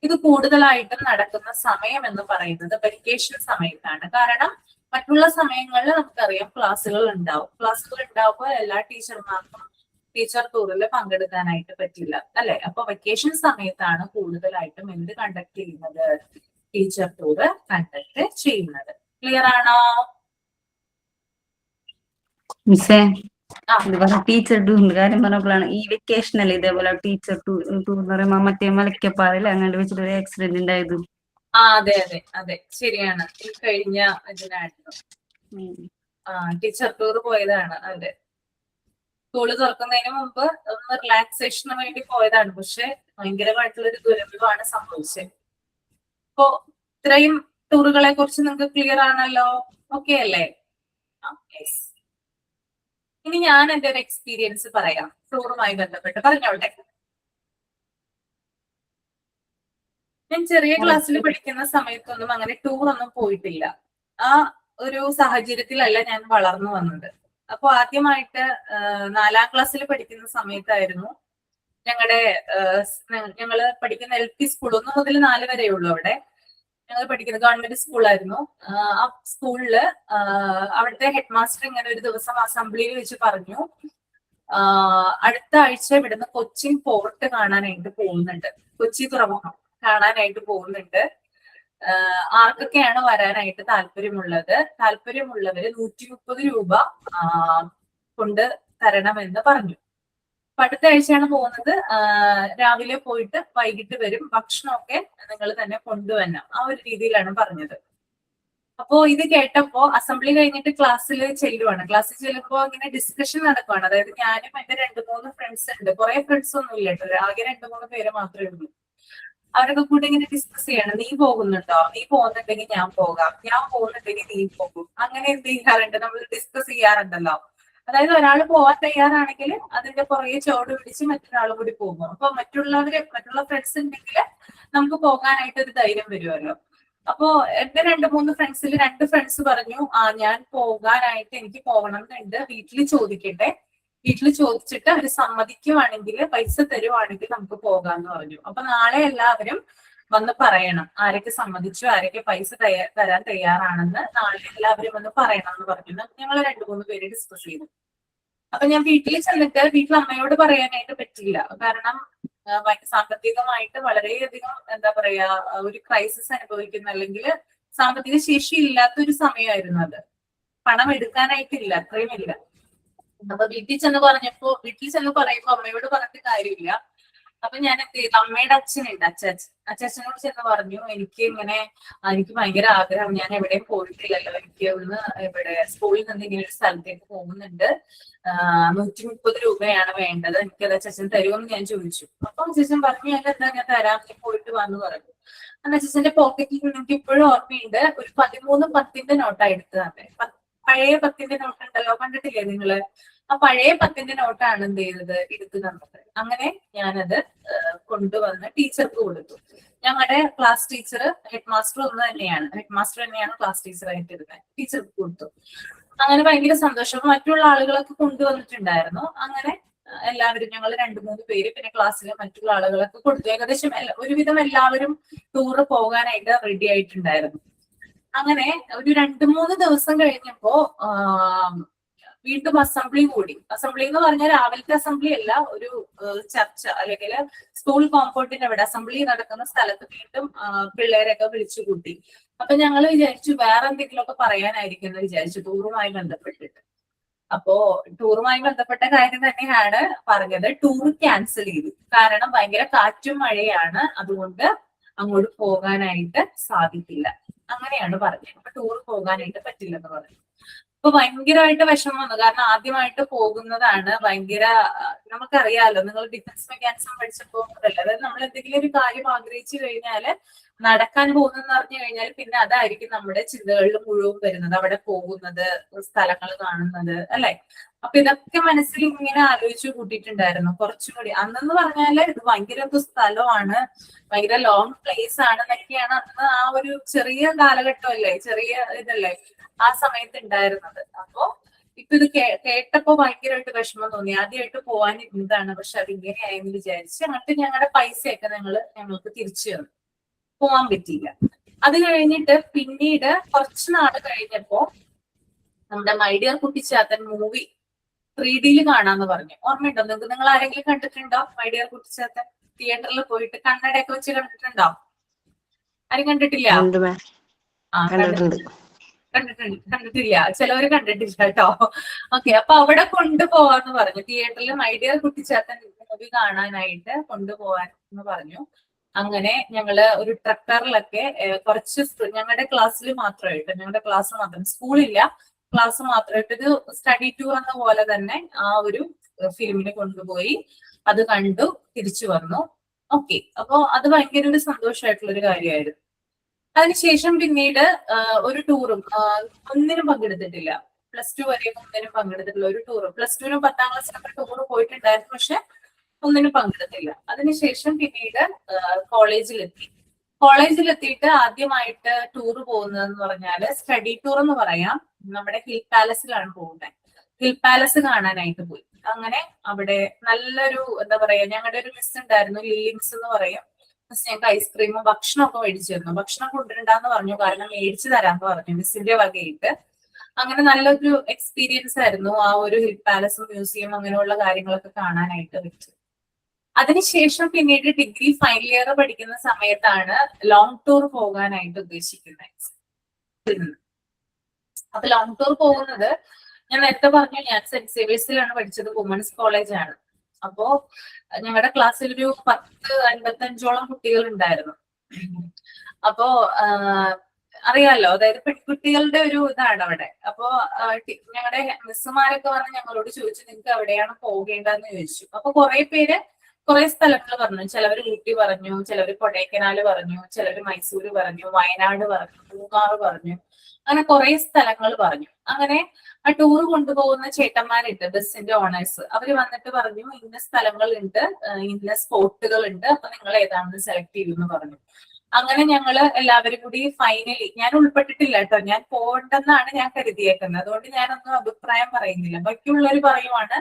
ഇത് കൂടുതലായിട്ടും നടക്കുന്ന സമയം എന്ന് പറയുന്നത് വെക്കേഷൻ സമയത്താണ്. കാരണം മറ്റുള്ള സമയങ്ങളിൽ നമുക്കറിയാം ക്ലാസ്സുകൾ ഉണ്ടാവുമ്പോൾ എല്ലാ ടീച്ചർമാർക്കും ടീച്ചർ ടൂറിൽ പങ്കെടുക്കാനായിട്ട് പറ്റില്ല അല്ലെ? അപ്പൊ വെക്കേഷൻ സമയത്താണ് കൂടുതലായിട്ടും എന്ത് കണ്ടക്ട് ചെയ്യുന്നത്? ടീച്ചർ ടൂർ കണ്ടക്ട് ചെയ്യുന്നത്. ക്ലിയർ ആണോ? മിസ്സേ, ഇതുപോലെ ടീച്ചർ ടൂറിന്റെ കാര്യം പറഞ്ഞപ്പോഴാണ് ഈ വെക്കേഷനല്ലേ ഇതേപോലെ ടീച്ചർ ടൂർ എന്ന് പറയുമ്പോ മറ്റേ മലക്കപ്പാറയിൽ അങ്ങനെ വെച്ചിട്ട് ഒരു ആക്സിഡന്റ് ഉണ്ടായത്. അതെ അതെ അതെ, ശരിയാണ്. ഈ കഴിഞ്ഞ ഇതിനായിരുന്നു ടീച്ചർ ടൂർ പോയതാണ്. അതെ, സ്കൂള് തുറക്കുന്നതിന് മുമ്പ് ഒന്ന് റിലാക്സേഷന് വേണ്ടി പോയതാണ്. പക്ഷെ ഭയങ്കരമായിട്ടുള്ളൊരു ദുരന്തമാണ് സംഭവിച്ചത്. അപ്പോ ഇത്രയും ടൂറുകളെ കുറിച്ച് നിങ്ങൾക്ക് ക്ലിയർ ആണല്ലോ? ഓക്കെ അല്ലേ? ഇനി ഞാൻ എന്റെ ഒരു എക്സ്പീരിയൻസ് പറയാം ടൂറുമായി ബന്ധപ്പെട്ട്. പറഞ്ഞോട്ടെ. ഞാൻ ചെറിയ ക്ലാസ്സിൽ പഠിക്കുന്ന സമയത്തൊന്നും അങ്ങനെ ടൂർ ഒന്നും പോയിട്ടില്ല. ആ ഒരു സാഹചര്യത്തിലല്ല ഞാൻ വളർന്നു വന്നത്. അപ്പൊ ആദ്യമായിട്ട് 4ാം ക്ലാസ്സിൽ പഠിക്കുന്ന സമയത്തായിരുന്നു ഞങ്ങള് പഠിക്കുന്ന LP സ്കൂൾ 1 മുതൽ 4 വരെയുള്ളൂ. അവിടെ ഞങ്ങൾ പഠിക്കുന്ന ഗവൺമെന്റ് സ്കൂളായിരുന്നു. ആ സ്കൂളില് അവിടുത്തെ ഹെഡ് മാസ്റ്റർ ഇങ്ങനെ ഒരു ദിവസം അസംബ്ലിയിൽ വെച്ച് പറഞ്ഞു, അടുത്ത ആഴ്ച ഇവിടുന്ന് കൊച്ചിൻ പോർട്ട് കാണാനായിട്ട് പോകുന്നുണ്ട്, കൊച്ചി തുറമുഖം കാണാനായിട്ട് പോകുന്നുണ്ട്. ആർക്കൊക്കെയാണ് വരാനായിട്ട് താല്പര്യമുള്ളവര് 130 രൂപ കൊണ്ട് തരണമെന്ന് പറഞ്ഞു. അപ്പൊ അടുത്ത ആഴ്ചയാണ് പോകുന്നത്. രാവിലെ പോയിട്ട് വൈകിട്ട് വരും, ഭക്ഷണമൊക്കെ നിങ്ങൾ തന്നെ കൊണ്ടുവരണം, ആ ഒരു രീതിയിലാണ് പറഞ്ഞത്. അപ്പോ ഇത് കേട്ടപ്പോ അസംബ്ലി കഴിഞ്ഞിട്ട് ക്ലാസ്സിൽ ചെല്ലുമ്പോ ഇങ്ങനെ ഡിസ്കഷൻ നടക്കുവാണ്. അതായത് ഞാനും എന്റെ 2-3 ഫ്രണ്ട്സ് ഉണ്ട്. കുറെ ഫ്രണ്ട്സ് ഒന്നും ഇല്ല കേട്ടോ, ആകെ 2-3 പേര് മാത്രമേ ഉള്ളൂ. അവരൊക്കെ കൂടി ഇങ്ങനെ ഡിസ്കസ് ചെയ്യണം. നീ പോകുന്നുണ്ടോ? നീ പോകുന്നുണ്ടെങ്കിൽ ഞാൻ പോകാം, ഞാൻ പോകുന്നുണ്ടെങ്കിൽ നീ പോകും. അങ്ങനെ എന്ത് ചെയ്യാറുണ്ട്? നമ്മൾ ഡിസ്കസ് ചെയ്യാറുണ്ടല്ലോ. അതായത് ഒരാൾ പോവാൻ തയ്യാറാണെങ്കിൽ അതിന്റെ പുറകെ ചോട് പിടിച്ച് മറ്റൊരാൾ കൂടി പോകും. അപ്പൊ മറ്റുള്ള ഫ്രണ്ട്സ് ഉണ്ടെങ്കിൽ നമുക്ക് പോകാനായിട്ട് ഒരു ധൈര്യം വരുമല്ലോ. അപ്പോ എന്റെ 2-3 ഫ്രണ്ട്സിൽ 2 ഫ്രണ്ട്സ് പറഞ്ഞു, ഞാൻ പോകാനായിട്ട് എനിക്ക് പോകണം എന്നുണ്ട്, വീട്ടിൽ ചോദിക്കട്ടെ, വീട്ടിൽ ചോദിച്ചിട്ട് അവര് സമ്മതിക്കുവാണെങ്കിൽ പൈസ തരുവാണെങ്കിൽ നമുക്ക് പോകാന്ന് പറഞ്ഞു. അപ്പൊ നാളെ എല്ലാവരും വന്ന് പറയണം ആരൊക്കെ സമ്മതിച്ചു, ആരൊക്കെ പൈസ തരാൻ തയ്യാറാണെന്ന് നാളെ എല്ലാവരും വന്ന് പറയണം എന്ന് പറഞ്ഞു. ഞങ്ങൾ 2-3 പേര് ഡിസ്കസ് ചെയ്തു. അപ്പൊ ഞാൻ വീട്ടിൽ ചെന്നിട്ട് വീട്ടിൽ അമ്മയോട് പറയാനായിട്ട് പറ്റില്ല. കാരണം സാമ്പത്തികമായിട്ട് വളരെയധികം എന്താ പറയാ ഒരു ക്രൈസിസ് അനുഭവിക്കുന്ന, അല്ലെങ്കിൽ സാമ്പത്തിക ശേഷി ഇല്ലാത്തൊരു സമയമായിരുന്നു അത്. പണം എടുക്കാനായിട്ടില്ല, അത്രയും ഇല്ല. അപ്പൊ വീട്ടിൽ ചെന്ന് പറയുമ്പോ അമ്മയോട് പറഞ്ഞിട്ട് കാര്യമില്ല. അപ്പൊ ഞാൻ എന്ത് ചെയ്തു, അമ്മയുടെ അച്ഛനുണ്ട്, അച്ഛനോട് ചെന്ന് പറഞ്ഞു, എനിക്ക് ഭയങ്കര ആഗ്രഹം, ഞാൻ എവിടെയും പോയിട്ടില്ലല്ലോ, എനിക്ക് ഒന്ന് ഇവിടെ സ്കൂളിൽ നിന്ന് ഇങ്ങനെ ഒരു സ്ഥലത്തേക്ക് പോകുന്നുണ്ട്, 130 രൂപയാണ് വേണ്ടത്, എനിക്കത് അച്ഛൻ തരുമെന്ന് ഞാൻ ചോദിച്ചു. അപ്പൊ അച്ഛൻ പറഞ്ഞു, ഞാൻ തരാം, നീ പോയിട്ട് വന്ന് പറഞ്ഞു. അന്ന് അച്ഛന്റെ പോക്കറ്റിൽ എനിക്ക് ഇപ്പോഴും ഓർമ്മയുണ്ട്, ഒരു 13 10-ന്റെ നോട്ടാണ് എടുത്ത് തന്നെ. പഴയ 10-ന്റെ നോട്ട് ഉണ്ടല്ലോ, കണ്ടിട്ടില്ലേ നിങ്ങള്? ആ പഴയ 10-ന്റെ നോട്ടാണ് എന്ത് ചെയ്തത്, എടുത്തു തന്നത്. അങ്ങനെ ഞാനത് കൊണ്ടുവന്ന് ടീച്ചർക്ക് കൊടുത്തു. ഞങ്ങളുടെ ക്ലാസ് ടീച്ചർ, ഹെഡ് മാസ്റ്റർ ഒന്ന് തന്നെയാണ്, ക്ലാസ് ടീച്ചറായിട്ട് ഇരുന്നത്. ടീച്ചർക്ക് കൊടുത്തു. അങ്ങനെ ഭയങ്കര സന്തോഷം. മറ്റുള്ള ആളുകളൊക്കെ കൊണ്ടുവന്നിട്ടുണ്ടായിരുന്നു. അങ്ങനെ എല്ലാവരും, ഞങ്ങൾ 2-3 പേര്, പിന്നെ ക്ലാസ്സിലെ മറ്റുള്ള ആളുകളൊക്കെ കൊടുത്തു. ഏകദേശം ഒരുവിധം എല്ലാവരും ടൂറ് പോകാനായിട്ട് റെഡി ആയിട്ടുണ്ടായിരുന്നു. അങ്ങനെ ഒരു 2-3 ദിവസം കഴിഞ്ഞപ്പോ വീണ്ടും അസംബ്ലി കൂടി. അസംബ്ലി എന്ന് പറഞ്ഞാൽ രാവിലത്തെ അസംബ്ലി അല്ല, ഒരു ചർച്ച, അല്ലെങ്കിൽ സ്കൂൾ കോമ്പൗണ്ടിന്റെ അവിടെ അസംബ്ലി നടക്കുന്ന സ്ഥലത്ത് വീണ്ടും പിള്ളേരെയൊക്കെ വിളിച്ചു കൂട്ടി. അപ്പൊ ഞങ്ങൾ വിചാരിച്ചു വേറെ എന്തെങ്കിലുമൊക്കെ പറയാനായിരിക്കും എന്ന് വിചാരിച്ചു, ടൂറുമായി ബന്ധപ്പെട്ടിട്ട്. അപ്പോ ടൂറുമായി ബന്ധപ്പെട്ട കാര്യം തന്നെയാണ് പറഞ്ഞത്. ടൂർ ക്യാൻസൽ ചെയ്തു, കാരണം ഭയങ്കര കാറ്റും മഴയാണ്, അതുകൊണ്ട് അങ്ങോട്ട് പോകാനായിട്ട് സാധിക്കില്ല, അങ്ങനെയാണ് പറഞ്ഞത്. അപ്പൊ ടൂർ പോകാനായിട്ട് പറ്റില്ലെന്ന് പറഞ്ഞു. അപ്പൊ ഭയങ്കരമായിട്ട് വിഷമം വന്നു, കാരണം ആദ്യമായിട്ട് പോകുന്നതാണ്. നമുക്കറിയാലോ, നിങ്ങൾ ഡിഫൻസ് മെക്കാനിസം പഠിച്ചപ്പോ അതല്ല, അതായത് നമ്മൾ എന്തെങ്കിലും ഒരു കാര്യം ആഗ്രഹിച്ചു കഴിഞ്ഞാല്, നടക്കാൻ പോകുന്നെന്ന് പറഞ്ഞു കഴിഞ്ഞാൽ പിന്നെ അതായിരിക്കും നമ്മുടെ ചിന്തകളിൽ മുഴുവൻ വരുന്നത്, അവിടെ പോകുന്നത്, സ്ഥലങ്ങൾ കാണുന്നത്, അല്ലെ? അപ്പൊ ഇതൊക്കെ മനസ്സിൽ ഇങ്ങനെ ആലോചിച്ചു കൂട്ടിയിട്ടുണ്ടായിരുന്നു. കുറച്ചും കൂടി അന്നെന്ന് പറഞ്ഞാല് ഇത് ഭയങ്കര സ്ഥലമാണ്, ഭയങ്കര ലോങ് പ്ലേസ് ആണ് എന്നൊക്കെയാണ് അന്ന് ആ ഒരു ചെറിയ കാലഘട്ടമല്ലേ, ചെറിയ ഇതല്ലേ ആ സമയത്ത് ഉണ്ടായിരുന്നത്. അപ്പോ ഇപ്പൊ ഇത് കേട്ടപ്പോ ഭയങ്കരമായിട്ട് വിഷമം തോന്നി. ആദ്യമായിട്ട് പോവാനിരുന്നതാണ്, പക്ഷെ അത് ഇങ്ങനെയായെന്ന് വിചാരിച്ച് എന്നിട്ട് ഞങ്ങളുടെ പൈസയൊക്കെ ഞങ്ങൾക്ക് തിരിച്ചു തന്നു. പോവാൻ പറ്റിയില്ല. അത് കഴിഞ്ഞിട്ട് പിന്നീട് കുറച്ച് നാൾ കഴിഞ്ഞപ്പോ നമ്മുടെ my dear Kuttichathan movie 3D കാണാന്ന് പറഞ്ഞു. ഓർമ്മയുണ്ടോ നിങ്ങൾക്ക്? നിങ്ങൾ ആരെങ്കിലും കണ്ടിട്ടുണ്ടോ മൈ ഡിയർ കുട്ടിച്ചാത്തൻ? തിയേറ്ററിൽ പോയിട്ട് കണ്ണടയൊക്കെ വെച്ച് കണ്ടിട്ടുണ്ടോ? ആരും കണ്ടിട്ടില്ല? കണ്ടിട്ടില്ല, ചിലവര് കണ്ടിട്ടില്ല കേട്ടോ. ഓക്കെ, അപ്പൊ അവിടെ കൊണ്ടുപോവാന്ന് പറഞ്ഞു. തിയേറ്ററിൽ മൈ ഡിയർ കുട്ടിച്ചാത്തൻ മൂവി കാണാനായിട്ട് കൊണ്ടുപോവാൻ എന്ന് പറഞ്ഞു. അങ്ങനെ ഞങ്ങള് ഒരു ട്രക്കറിലൊക്കെ കുറച്ച് ഞങ്ങളുടെ ക്ലാസ്സിൽ മാത്രമായിട്ട്, ഞങ്ങളുടെ ക്ലാസ് മാത്രം, സ്കൂളില്ല, ക്ലാസ് മാത്രമായിട്ട് ഇത് സ്റ്റഡി ടൂർ എന്ന പോലെ തന്നെ ആ ഒരു ഫിലിമിന് കൊണ്ടുപോയി, അത് കണ്ടു, തിരിച്ചു വന്നു. ഓക്കെ, അപ്പൊ അത് ഭയങ്കര ഒരു സന്തോഷമായിട്ടുള്ള ഒരു കാര്യമായിരുന്നു. അതിനുശേഷം പിന്നീട് ഒരു ടൂറും ഒന്നിനും പങ്കെടുത്തിട്ടില്ല. +2 വരെ ഒന്നിനും പങ്കെടുത്തിട്ടില്ല, ഒരു ടൂറും. +2-നും 10ാം ക്ലാസ്സിലൊക്കെ ടൂറ് പോയിട്ടുണ്ടായിരുന്നു, പക്ഷെ ഒന്നിനും പങ്കെടുത്തില്ല. അതിനുശേഷം പിന്നീട് കോളേജിലെത്തിയിട്ട് ആദ്യമായിട്ട് ടൂറ് പോകുന്നതെന്ന് പറഞ്ഞാല് സ്റ്റഡി ടൂർ എന്ന് പറയാം. നമ്മുടെ ഹിൽ പാലസിലാണ് പോകുന്നത്. ഹിൽ പാലസ് കാണാനായിട്ട് പോയി. അങ്ങനെ അവിടെ നല്ലൊരു എന്താ പറയാ, ഞങ്ങളുടെ ഒരു മിസ് ഉണ്ടായിരുന്നു, ലില്ലി മിസ് എന്ന് പറയും. മിസ് ഞങ്ങൾക്ക് ഐസ്ക്രീമും ഭക്ഷണമൊക്കെ മേടിച്ചു തന്നു. ഭക്ഷണം കൊണ്ടുവരണ്ടെന്ന് പറഞ്ഞു, കാരണം മേടിച്ചു തരാന്ന് പറഞ്ഞു മിസ്സിന്റെ വകയിട്ട്. അങ്ങനെ നല്ലൊരു എക്സ്പീരിയൻസ് ആയിരുന്നു ആ ഒരു ഹിൽ പാലസ് മ്യൂസിയം അങ്ങനെയുള്ള കാര്യങ്ങളൊക്കെ കാണാനായിട്ട് പറ്റും. അതിനുശേഷം പിന്നീട് ഡിഗ്രി ഫൈനൽ ഇയർ പഠിക്കുന്ന സമയത്താണ് ലോങ് ടൂർ പോകാനായിട്ട് ഉദ്ദേശിക്കുന്നത്. അപ്പൊ ലോങ് ടൂർ പോകുന്നത്, ഞാൻ നേരത്തെ പറഞ്ഞു, ഞാൻ സെന്റ് സേവിയേഴ്സിലാണ് പഠിച്ചത്, വുമൻസ് കോളേജാണ്. അപ്പോ ഞങ്ങളുടെ ക്ലാസ്സിൽ ഒരു 10-55ഓളം കുട്ടികൾ ഉണ്ടായിരുന്നു. അപ്പോ അറിയാലോ, അതായത് പെൺകുട്ടികളുടെ ഒരു ഇതാണ് അവിടെ. അപ്പോ ഞങ്ങളുടെ മിസ്സുമാരൊക്കെ വന്ന് ഞങ്ങളോട് ചോദിച്ചു, നിങ്ങൾക്ക് എവിടെയാണ് പോകേണ്ടതെന്ന് ചോദിച്ചു. അപ്പൊ കുറെ സ്ഥലങ്ങൾ പറഞ്ഞു. ചിലവര് ഊട്ടി പറഞ്ഞു, ചിലവര് കൊടൈക്കനാല് പറഞ്ഞു, ചിലവര് മൈസൂര് പറഞ്ഞു, വയനാട് പറഞ്ഞു, മൂന്നാർ പറഞ്ഞു, അങ്ങനെ കുറെ സ്ഥലങ്ങൾ പറഞ്ഞു. അങ്ങനെ ആ ടൂർ കൊണ്ടുപോകുന്ന ചേട്ടന്മാരുണ്ട്, ബസ്സിന്റെ ഓണേഴ്സ്, അവര് വന്നിട്ട് പറഞ്ഞു, ഇന്ന സ്ഥലങ്ങളുണ്ട്, ഇന്ന സ്പോട്ടുകൾ ഉണ്ട്, അപ്പൊ നിങ്ങൾ ഏതാണെന്ന് സെലക്ട് ചെയ്യുമെന്ന് പറഞ്ഞു. അങ്ങനെ ഞങ്ങള് എല്ലാവരും കൂടി ഫൈനലി, ഞാൻ ഉൾപ്പെട്ടിട്ടില്ല കേട്ടോ, ഞാൻ പോകണ്ടെന്നാണ് ഞാൻ കരുതിയേക്കുന്നത്, അതുകൊണ്ട് ഞാനൊന്നും അഭിപ്രായം പറയുന്നില്ല. ബാക്കിയുള്ളവര് പറയുവാണ്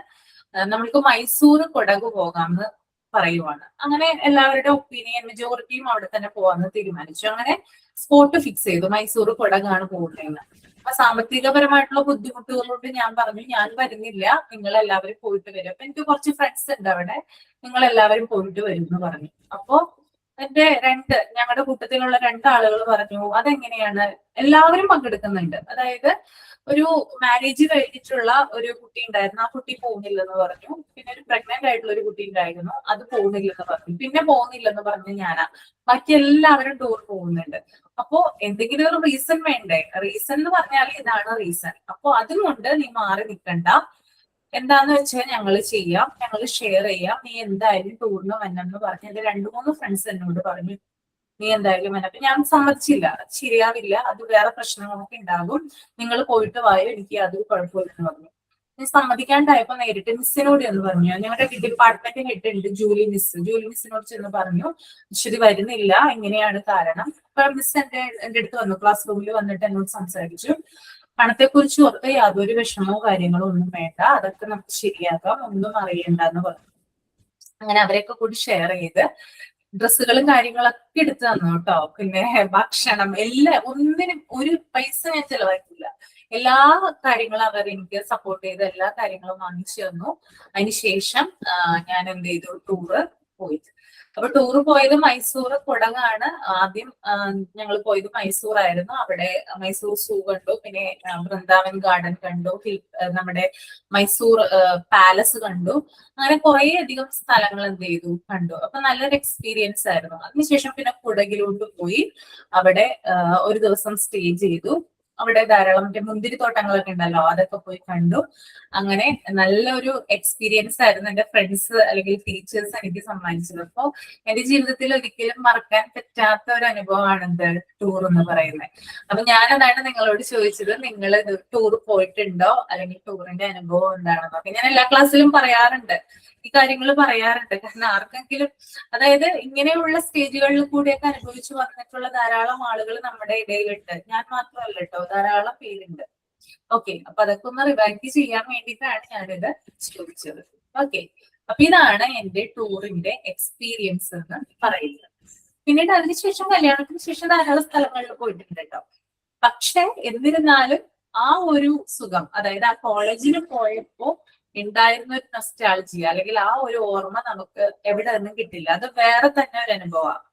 നമ്മൾക്ക് മൈസൂർ കൊടക് പോകാമെന്ന് പറയുവാണ്. അങ്ങനെ എല്ലാവരുടെ ഒപ്പീനിയൻ, മെജോറിറ്റിയും അവിടെ തന്നെ പോകാമെന്ന് തീരുമാനിച്ചു. അങ്ങനെ സ്പോട്ട് ഫിക്സ് ചെയ്തു, മൈസൂർ കൊടകാണ് പോകുന്നതെന്ന്. അപ്പൊ സാമ്പത്തികപരമായിട്ടുള്ള ബുദ്ധിമുട്ടുകൾ കൊണ്ട് ഞാൻ പറഞ്ഞു, ഞാൻ വരുന്നില്ല, നിങ്ങൾ എല്ലാവരും പോയിട്ട് വരും. അപ്പൊ എനിക്ക് കുറച്ച് ഫ്രണ്ട്സ് ഉണ്ട് അവിടെ, നിങ്ങൾ എല്ലാവരും പോയിട്ട് വരും എന്ന് പറഞ്ഞു. അപ്പോ ഞങ്ങളുടെ കൂട്ടത്തിലുള്ള 2 ആളുകൾ പറഞ്ഞു, അതെങ്ങനെയാണ്, എല്ലാവരും പങ്കെടുക്കുന്നുണ്ട്, അതായത് ഒരു മാരേജ് കഴിഞ്ഞിട്ടുള്ള ഒരു കുട്ടി ഉണ്ടായിരുന്നു, ആ കുട്ടി പോകുന്നില്ലെന്ന് പറഞ്ഞു. പിന്നെ ഒരു പ്രഗ്നന്റ് ആയിട്ടുള്ള ഒരു കുട്ടി ഉണ്ടായിരുന്നു, അത് പോകുന്നില്ലെന്ന് പറഞ്ഞു. പിന്നെ പോകുന്നില്ലെന്ന് പറഞ്ഞു ഞാനാ. ബാക്കി എല്ലാവരും ടൂർ പോകുന്നുണ്ട്. അപ്പോ എന്തെങ്കിലും ഒരു റീസൺ വേണ്ടേ? റീസൺ എന്ന് പറഞ്ഞാൽ ഇതാണ് റീസൺ. അപ്പൊ അതുകൊണ്ട് നീ മാറി നിൽക്കണ്ട, എന്താന്ന് വെച്ചാൽ ഞങ്ങൾ ചെയ്യാം, ഞങ്ങൾ ഷെയർ ചെയ്യാം, നീ എന്തായാലും ടൂറിന് വന്നെന്ന് പറഞ്ഞ് എന്റെ 2-3 ഫ്രണ്ട്സ് എന്നോട് പറഞ്ഞു നീ എന്തായാലും വന്നെ. അപ്പൊ ഞാൻ സമ്മതിച്ചില്ല, അത് ശരിയാവില്ല, അത് വേറെ പ്രശ്നങ്ങളൊക്കെ ഉണ്ടാകും, നിങ്ങൾ പോയിട്ട് വായോ, എനിക്ക് അത് കുഴപ്പമില്ലെന്ന് പറഞ്ഞു. ഞാൻ സമ്മതിക്കാണ്ടായപ്പോ നേരിട്ട് മിസ്സിനോട് എന്ന് പറഞ്ഞു. ഞങ്ങളുടെ ഡിപ്പാർട്ട്മെന്റ് ഹെഡ് ഉണ്ട് ജൂലി മിസ്സിനോട് ചെന്ന് പറഞ്ഞു അശ്വതി വരുന്നില്ല, ഇങ്ങനെയാണ് കാരണം. അപ്പൊ മിസ് എന്റെ അടുത്ത് വന്നു, ക്ലാസ് റൂമിൽ വന്നിട്ട് എന്നോട് സംസാരിച്ചു. പണത്തെക്കുറിച്ച് ഓർത്ത് യാതൊരു വിഷമോ കാര്യങ്ങളോ ഒന്നും വേണ്ട, അതൊക്കെ നമുക്ക് ശരിയാക്കാം, ഒന്നും അറിയണ്ടെന്ന് പറഞ്ഞു. അങ്ങനെ അവരെയൊക്കെ കൂടി ഷെയർ ചെയ്ത് ഡ്രസ്സുകളും കാര്യങ്ങളൊക്കെ എടുത്തു തന്നു കേട്ടോ. പിന്നെ ഭക്ഷണം എല്ലാം, ഒന്നിനും ഒരു പൈസ ഞാൻ ചെലവാക്കില്ല. എല്ലാ കാര്യങ്ങളും അവർ എനിക്ക് സപ്പോർട്ട് ചെയ്ത് എല്ലാ കാര്യങ്ങളും വാങ്ങിച്ചു തന്നു. അതിനുശേഷം ഞാൻ എന്ത് ചെയ്തു, ടൂറ് പോയി. അപ്പൊ ടൂറ് പോയത് മൈസൂർ കുടകാണ്. ആദ്യം ഞങ്ങൾ പോയത് മൈസൂർ ആയിരുന്നു. അവിടെ മൈസൂർ സൂ കണ്ടു, പിന്നെ വൃന്ദാവൻ ഗാർഡൻ കണ്ടു, നമ്മുടെ മൈസൂർ പാലസ് കണ്ടു. അങ്ങനെ കുറെ അധികം സ്ഥലങ്ങൾ എന്ത് ചെയ്തു, കണ്ടു. അപ്പൊ നല്ലൊരു എക്സ്പീരിയൻസ് ആയിരുന്നു. അതിനുശേഷം പിന്നെ കുടകിലോട്ട് പോയി, അവിടെ ഒരു ദിവസം സ്റ്റേ ചെയ്തു. അവിടെ ധാരാളം മുന്തിരിത്തോട്ടങ്ങളൊക്കെ ഉണ്ടല്ലോ, അതൊക്കെ പോയി കണ്ടു. അങ്ങനെ നല്ലൊരു എക്സ്പീരിയൻസ് ആയിരുന്നു എന്റെ ഫ്രണ്ട്സ് അല്ലെങ്കിൽ ടീച്ചേഴ്സ് എനിക്ക് സമ്മാനിച്ചത്. അപ്പൊ എന്റെ ജീവിതത്തിൽ ഒരിക്കലും മറക്കാൻ പറ്റാത്ത ഒരു അനുഭവമാണ് എന്ത് ടൂർ എന്ന് പറയുന്നത്. അപ്പൊ ഞാനതാണ് നിങ്ങളോട് ചോദിച്ചത്, നിങ്ങൾ ടൂർ പോയിട്ടുണ്ടോ, അല്ലെങ്കിൽ ടൂറിന്റെ അനുഭവം എന്താണെന്നൊക്കെ. ഞാൻ എല്ലാ ക്ലാസ്സിലും പറയാറുണ്ട്, ഈ കാര്യങ്ങൾ പറയാറുണ്ട്. കാരണം ആർക്കെങ്കിലും, അതായത് ഇങ്ങനെയുള്ള സ്റ്റേജുകളിൽ കൂടിയൊക്കെ അനുഭവിച്ചു വന്നിട്ടുള്ള ധാരാളം ആളുകൾ നമ്മുടെ ഇടയിലുണ്ട്. ഞാൻ മാത്രമല്ല കേട്ടോ, ധാരാളം പേരുണ്ട്. ഓക്കെ, അപ്പൊ അതൊക്കെ ഒന്ന് റിവൈൻഡ് ചെയ്യാൻ വേണ്ടിയിട്ടാണ് ഞാനിത് ചോദിച്ചത്. ഓക്കെ, അപ്പൊ ഇതാണ് എന്റെ ടൂറിന്റെ എക്സ്പീരിയൻസ് എന്ന് പറയുന്നത്. പിന്നീട് അതിനുശേഷം കല്യാണത്തിന് ശേഷം ധാരാളം സ്ഥലങ്ങളിൽ പോയിട്ടുണ്ട് കേട്ടോ. പക്ഷെ എന്നിരുന്നാലും ആ ഒരു സുഖം, അതായത് ആ കോളേജിൽ പോയപ്പോ ഉണ്ടായിരുന്ന ഒരു നൊസ്റ്റാൾജിയ അല്ലെങ്കിൽ ആ ഒരു ഓർമ്മ നമുക്ക് എവിടെ നിന്നും കിട്ടില്ല. അത് വേറെ തന്നെ ഒരു അനുഭവമാണ്,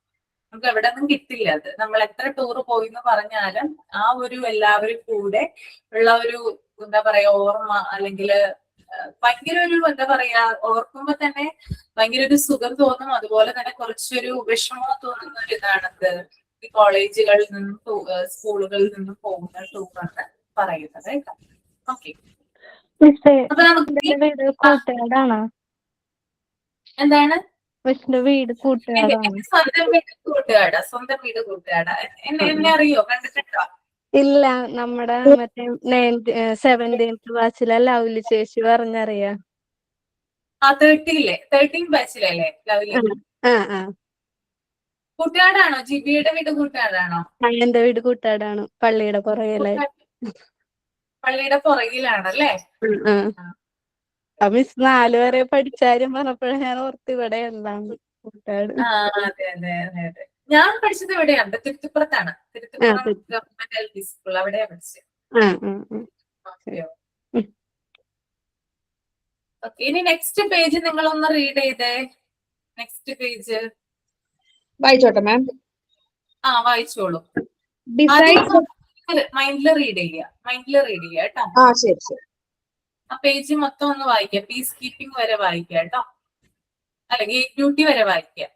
നമുക്ക് എവിടെ നിന്നും കിട്ടില്ല. അത് നമ്മൾ എത്ര ടൂർ പോയി എന്ന് പറഞ്ഞാലും ആ ഒരു എല്ലാവരും കൂടെ ഉള്ള ഒരു എന്താ പറയാ ഓർമ്മ, അല്ലെങ്കിൽ ഭയങ്കര ഒരു എന്താ പറയാ, ഓർക്കുമ്പോ തന്നെ ഭയങ്കര ഒരു സുഖം തോന്നും. അതുപോലെ തന്നെ കുറച്ചൊരു വിഷമം തോന്നുന്ന ഒരു ഇതാണത് ഈ കോളേജുകളിൽ നിന്നും സ്കൂളുകളിൽ നിന്നും പോകുന്ന ടൂർ എന്ന് പറയുന്നത്. ഓക്കെ, അപ്പൊ നമുക്ക് വീട് കൂട്ടുകാരാണോ? എന്താണ് മിസ്സിന്റെ വീട് എന്റെ കൂട്ടുകാരാണോ? സ്വന്തം വീട് കൂട്ടുകാടാ, സ്വന്തം വീട് കൂട്ടുകാടാ. എന്നെ അറിയോ, കണ്ടിട്ടുണ്ടോ? ഇല്ല, നമ്മുടെ മറ്റേ 17th ബാച്ചിലെ ലവ്ലി ചേച്ചി പറഞ്ഞറിയാ. ആ 13 ബാച്ചിലല്ലേ ലവ്ലി? ആ ആ കൂട്ടുകാടാണോ? ജിബിയുടെ വീട് കൂട്ടുകാടാണോ? ആ, എന്റെ വീട് കൂട്ടുകാരാണ്, പള്ളിയുടെ പുറകിലായി. പള്ളിയുടെ പുറകിലാണല്ലേ? ആ മിസ് 4 വരെ പഠിച്ചാരും പറഞ്ഞപ്പോഴാണ് ഞാൻ ഓർത്ത് ഇവിടെ എന്താണ് കൂട്ടുകാട്. ആ, അതെ അതെ അതെ അതെ. ഞാൻ പഠിച്ചത് എവിടെയാണ്? തിരുത്തിപ്പുറത്താണ്. തിരുത്തിപ്പുറം ഗവൺമെന്റ് LP സ്കൂൾ, അവിടെയാ പഠിച്ചത്. ഓക്കെ, ഇനി നെക്സ്റ്റ് പേജ് നിങ്ങൾ ഒന്ന് റീഡ് ചെയ്തേ. നെക്സ്റ്റ് പേജ് വായിച്ചോട്ടെ മാം. ആ, വായിച്ചോളൂ. ഡിസൈഡ്. മൈൻഡിൽ റീഡ് ചെയ്യുക കേട്ടോ. ആ ശരി ശരി. ആ പേജ് മൊത്തം ഒന്ന് വായിക്കുക. പീസ് കീപ്പിംഗ് വരെ വായിക്കുക കേട്ടോ, അല്ലെങ്കിൽ ഡ്യൂട്ടി വരെ വായിക്കുക.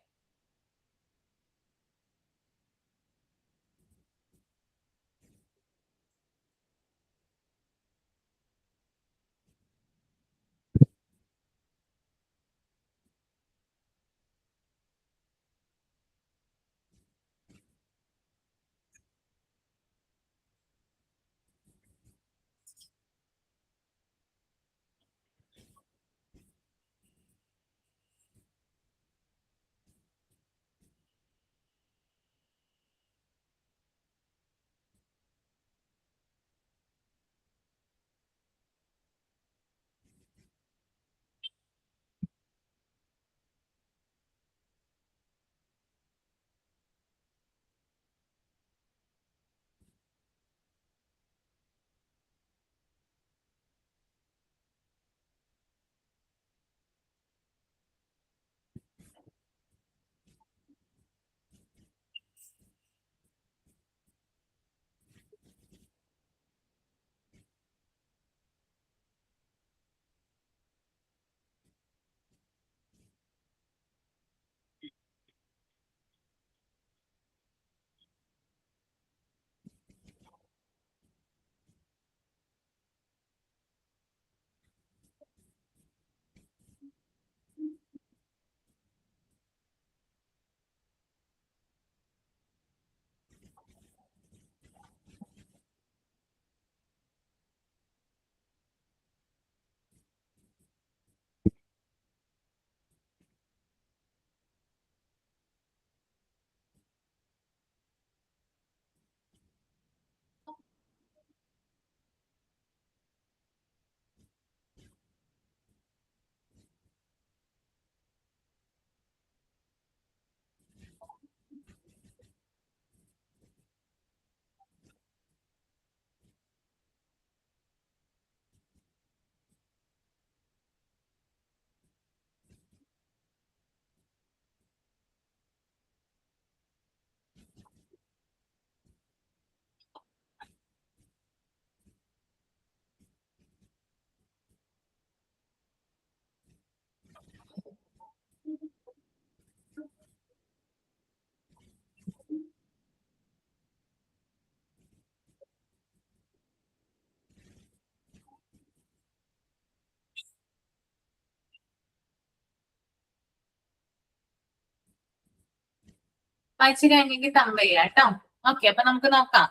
വായിച്ചു കഴിഞ്ഞെങ്കിൽ തമ്പ ചെയ്യാം കേട്ടോ. ഓക്കെ, അപ്പൊ നമുക്ക് നോക്കാം.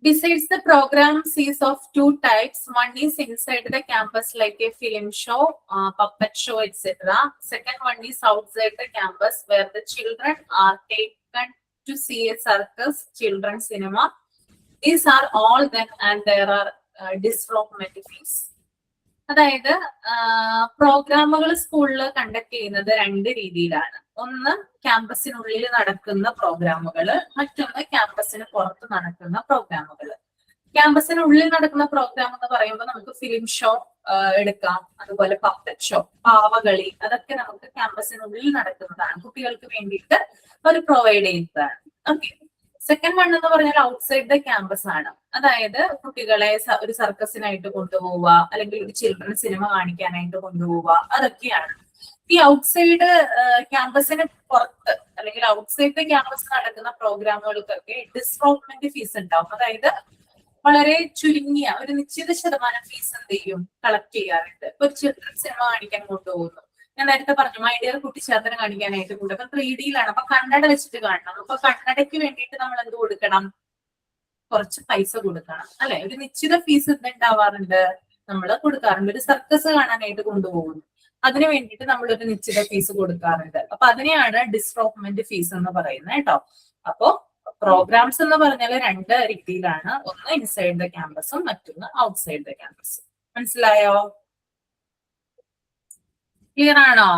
Besides, the programs is of two types. One is inside the campus, like a film show, puppet show, etc. Second one is outside the campus, where the children are taken to see a circus, children's cinema. These are all them, and there are disruptive fees. അതായത് പ്രോഗ്രാമുകൾ സ്കൂളിൽ conduct ചെയ്യുന്നത് രണ്ട് രീതിയിലാണ്. ഒന്ന് ക്യാമ്പസിനുള്ളിൽ നടക്കുന്ന പ്രോഗ്രാമുകൾ, മറ്റൊന്ന് ക്യാമ്പസിന് പുറത്ത് നടക്കുന്ന പ്രോഗ്രാമുകൾ. ക്യാമ്പസിനുള്ളിൽ നടക്കുന്ന പ്രോഗ്രാം എന്ന് പറയുമ്പോൾ നമുക്ക് ഫിലിം ഷോ എടുക്കാം, അതുപോലെ പപ്പറ്റ് ഷോ, പാവകളി, അതൊക്കെ നമുക്ക് ക്യാമ്പസിനുള്ളിൽ നടക്കുന്നതാണ്, കുട്ടികൾക്ക് വേണ്ടിയിട്ട് അവർ പ്രൊവൈഡ് ചെയ്യുന്നതാണ്. ഓക്കെ. സെക്കൻഡ് വൺ എന്ന് പറഞ്ഞാൽ ഔട്ട്സൈഡ് ദ ക്യാമ്പസ് ആണ്. അതായത് കുട്ടികളെ ഒരു സർക്കസിനായിട്ട് കൊണ്ടുപോവുക, അല്ലെങ്കിൽ ഒരു ചിൽഡ്രൻ സിനിമ കാണിക്കാനായിട്ട് കൊണ്ടുപോവുക, അതൊക്കെയാണ്. ഈ ഔട്ട്സൈഡ് ക്യാമ്പസിന് പുറത്ത് അല്ലെങ്കിൽ ഔട്ട്സൈഡ് ദ ക്യാമ്പസ് നടക്കുന്ന പ്രോഗ്രാമുകൾക്കൊക്കെ ഡിസ്കൗണ്ട്മെന്റ് ഫീസ് ഉണ്ടാവും. അതായത് വളരെ ചുരുങ്ങിയ ഒരു നിശ്ചിത ശതമാനം ഫീസ് എന്ത് ചെയ്യും, കളക്ട് ചെയ്യാറുണ്ട്. ഒരു ചിൽഡ്രൻ സിനിമ കാണിക്കാൻ കൊണ്ടുപോകുന്നു, ഞാൻ നേരത്തെ പറഞ്ഞു മൈ ഡിയർ കുട്ടിച്ചാത്തനെ കാണിക്കാനായിട്ട് കൂടെ. അപ്പൊ 3D അപ്പൊ കണ്ണട വെച്ചിട്ട് കാണണം. അപ്പൊ കണ്ണടയ്ക്ക് വേണ്ടിയിട്ട് നമ്മൾ എന്ത് കൊടുക്കണം, കുറച്ച് പൈസ കൊടുക്കണം അല്ലെ. ഒരു നിശ്ചിത ഫീസ് എന്തുണ്ടാവാറുണ്ട്, നമ്മൾ കൊടുക്കാറുണ്ട്. ഒരു സർക്കസ് കാണാനായിട്ട് കൊണ്ടുപോകുന്നു, അതിന് വേണ്ടിയിട്ട് നമ്മൾ ഒരു നിശ്ചിത ഫീസ് കൊടുക്കാറുണ്ട്. അപ്പൊ അതിനെയാണ് ഡിസ്ട്രോപ്മെന്റ് ഫീസ് എന്ന് പറയുന്നത് കേട്ടോ. അപ്പോ പ്രോഗ്രാംസ് എന്ന് പറഞ്ഞാൽ രണ്ട് രീതിയിലാണ്, ഒന്ന് ഇൻസൈഡ് ദ ക്യാമ്പസും മറ്റൊന്ന് ഔട്ട്സൈഡ് ദ ക്യാമ്പസും. മനസ്സിലായോ? ക്ലിയർ ആണോ?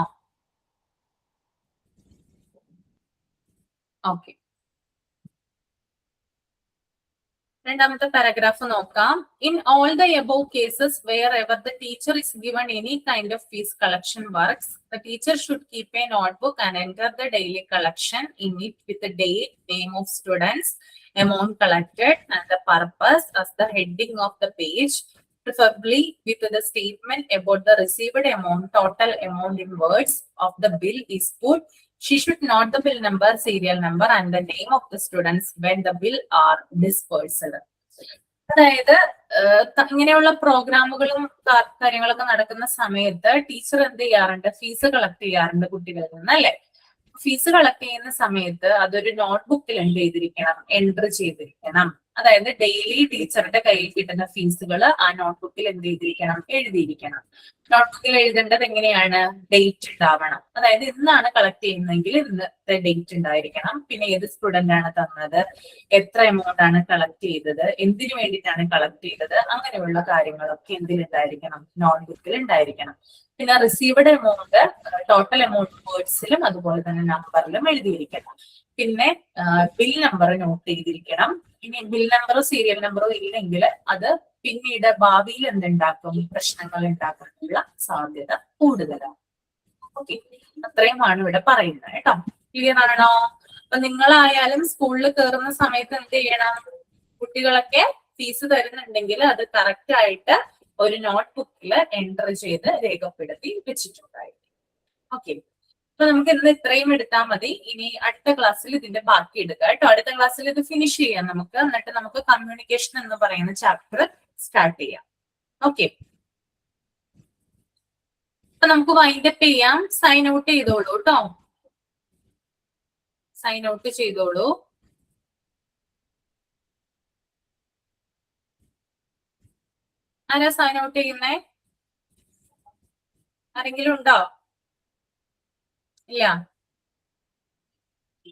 ഓക്കെ, രണ്ടാമത്തെ പാരഗ്രാഫ് നോക്കാം. In all the above cases wear ever the teacher is given any kind of fees collection works, the teacher should keep A notebook and enter the daily collection in it with the date, name of students, amount collected, and the purpose as the heading of the page, preferably with the statement about the received amount, total amount in words of the bill is put. She should note the bill number, serial number, and the name of the students when the bill are dispersed. അതായത് ഇങ്ങനെയുള്ള പ്രോഗ്രാമുകളും കാര്യങ്ങളൊക്കെ നടക്കുന്ന സമയത്ത് teacher എന്ത് ചെയ്യാറുണ്ട്, fees collect ചെയ്യാറുണ്ട് കുട്ടികളിൽ നിന്ന് അല്ലെ. ഫീസ് കളക്ട് ചെയ്യുന്ന സമയത്ത് അതൊരു നോട്ട്ബുക്കിൽ എന്ത് ചെയ്തിരിക്കണം, എൻട്രി ചെയ്തിരിക്കണം. അതായത് ഡെയിലി ടീച്ചറുടെ കയ്യിൽ കിട്ടുന്ന ഫീസുകൾ ആ നോട്ട്ബുക്കിൽ എന്ത് ചെയ്തിരിക്കണം, എഴുതിയിരിക്കണം. നോട്ട്ബുക്കിൽ എഴുതേണ്ടത് എങ്ങനെയാണ്, ഡേറ്റ് ഉണ്ടാവണം. അതായത് ഇന്നാണ് കളക്ട് ചെയ്യുന്നതെങ്കിൽ ഇന്നത്തെ ഡേറ്റ് ഉണ്ടായിരിക്കണം. പിന്നെ ഏത് സ്റ്റുഡന്റ് ആണ് തന്നത്, എത്ര എമൗണ്ട് ആണ് കളക്ട് ചെയ്തത്, എന്തിനു വേണ്ടിയിട്ടാണ് കളക്ട് ചെയ്തത്, അങ്ങനെയുള്ള കാര്യങ്ങളൊക്കെ എന്തിലുണ്ടായിരിക്കണം, നോട്ട്ബുക്കിൽ ഉണ്ടായിരിക്കണം. പിന്നെ റിസീവ്ഡ് എമൗണ്ട്, ടോട്ടൽ എമൗണ്ട് വേർഡ്സിലും അതുപോലെ തന്നെ നമ്പറിലും എഴുതിയിരിക്കണം. പിന്നെ ബിൽ നമ്പർ നോട്ട് ചെയ്തിരിക്കണം. ഇനി ബിൽ നമ്പറോ സീരിയൽ നമ്പറോ ഇല്ലെങ്കിൽ അത് പിന്നീട് ഭാവിയിൽ എന്തുണ്ടാക്കും, പ്രശ്നങ്ങൾ ഉണ്ടാക്കാനുള്ള സാധ്യത കൂടുതലാണ്. ഓക്കെ, അത്രയുമാണ് ഇവിടെ പറയുന്നത് കേട്ടോ. ക്ലിയർ ആണോ? അപ്പൊ നിങ്ങളായാലും സ്കൂളിൽ കയറുന്ന സമയത്ത് എന്ത് ചെയ്യണം, കുട്ടികളൊക്കെ ഫീസ് തരുന്നുണ്ടെങ്കിൽ അത് കറക്റ്റ് ആയിട്ട് ഒരു നോട്ട്ബുക്കിൽ എൻറ്റർ ചെയ്ത് രേഖപ്പെടുത്തി വെച്ചിട്ടുണ്ടായിരിക്കും. ഓക്കെ, അപ്പൊ നമുക്ക് ഇന്ന് ഇത്രയും എടുത്താൽ മതി. ഇനി അടുത്ത ക്ലാസ്സിൽ ഇതിന്റെ ബാക്കി എടുക്കാം കേട്ടോ. അടുത്ത ക്ലാസ്സിൽ ഇത് ഫിനിഷ് ചെയ്യാം നമുക്ക്. എന്നിട്ട് നമുക്ക് കമ്മ്യൂണിക്കേഷൻ എന്ന് പറയുന്ന ചാപ്റ്റർ സ്റ്റാർട്ട് ചെയ്യാം. ഓക്കെ, അപ്പൊ നമുക്ക് വൈൻഡപ്പ് ചെയ്യാം. സൈൻ ഔട്ട് ചെയ്തോളൂ കേട്ടോ, സൈൻ ഔട്ട് ചെയ്തോളൂ. ആരാ സൈൻ ഔട്ട് ചെയ്യുന്നേ? ആരെങ്കിലും ഉണ്ടോ? ഇല്ല.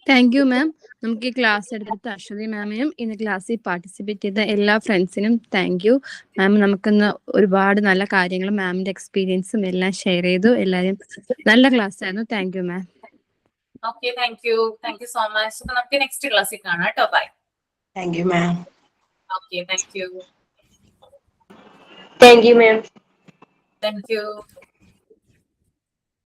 താങ്ക് യു മാം. നമുക്ക് ഈ ക്ലാസ് എടുത്തിട്ട് അശ്വതി മാമിനും ഇന്ന് ക്ലാസ്സിൽ പാർട്ടിസിപ്പേറ്റ് ചെയ്ത എല്ലാ ഫ്രണ്ട്സിനും താങ്ക് യു മാം. നമുക്കിന്ന് ഒരുപാട് നല്ല കാര്യങ്ങളും മാമിന്റെ എക്സ്പീരിയൻസും എല്ലാം ഷെയർ ചെയ്തു. എല്ലാവരും നല്ല ക്ലാസ് ആയിരുന്നു. Thank you ma'am. Okay, thank you so much. അപ്പൊ നമുക്ക് നെക്സ്റ്റ് ക്ലാസ്സിൽ കാണാം കേട്ടോ. Bye. Thank you ma'am. Okay, thank you. Thank you ma'am. Thank U.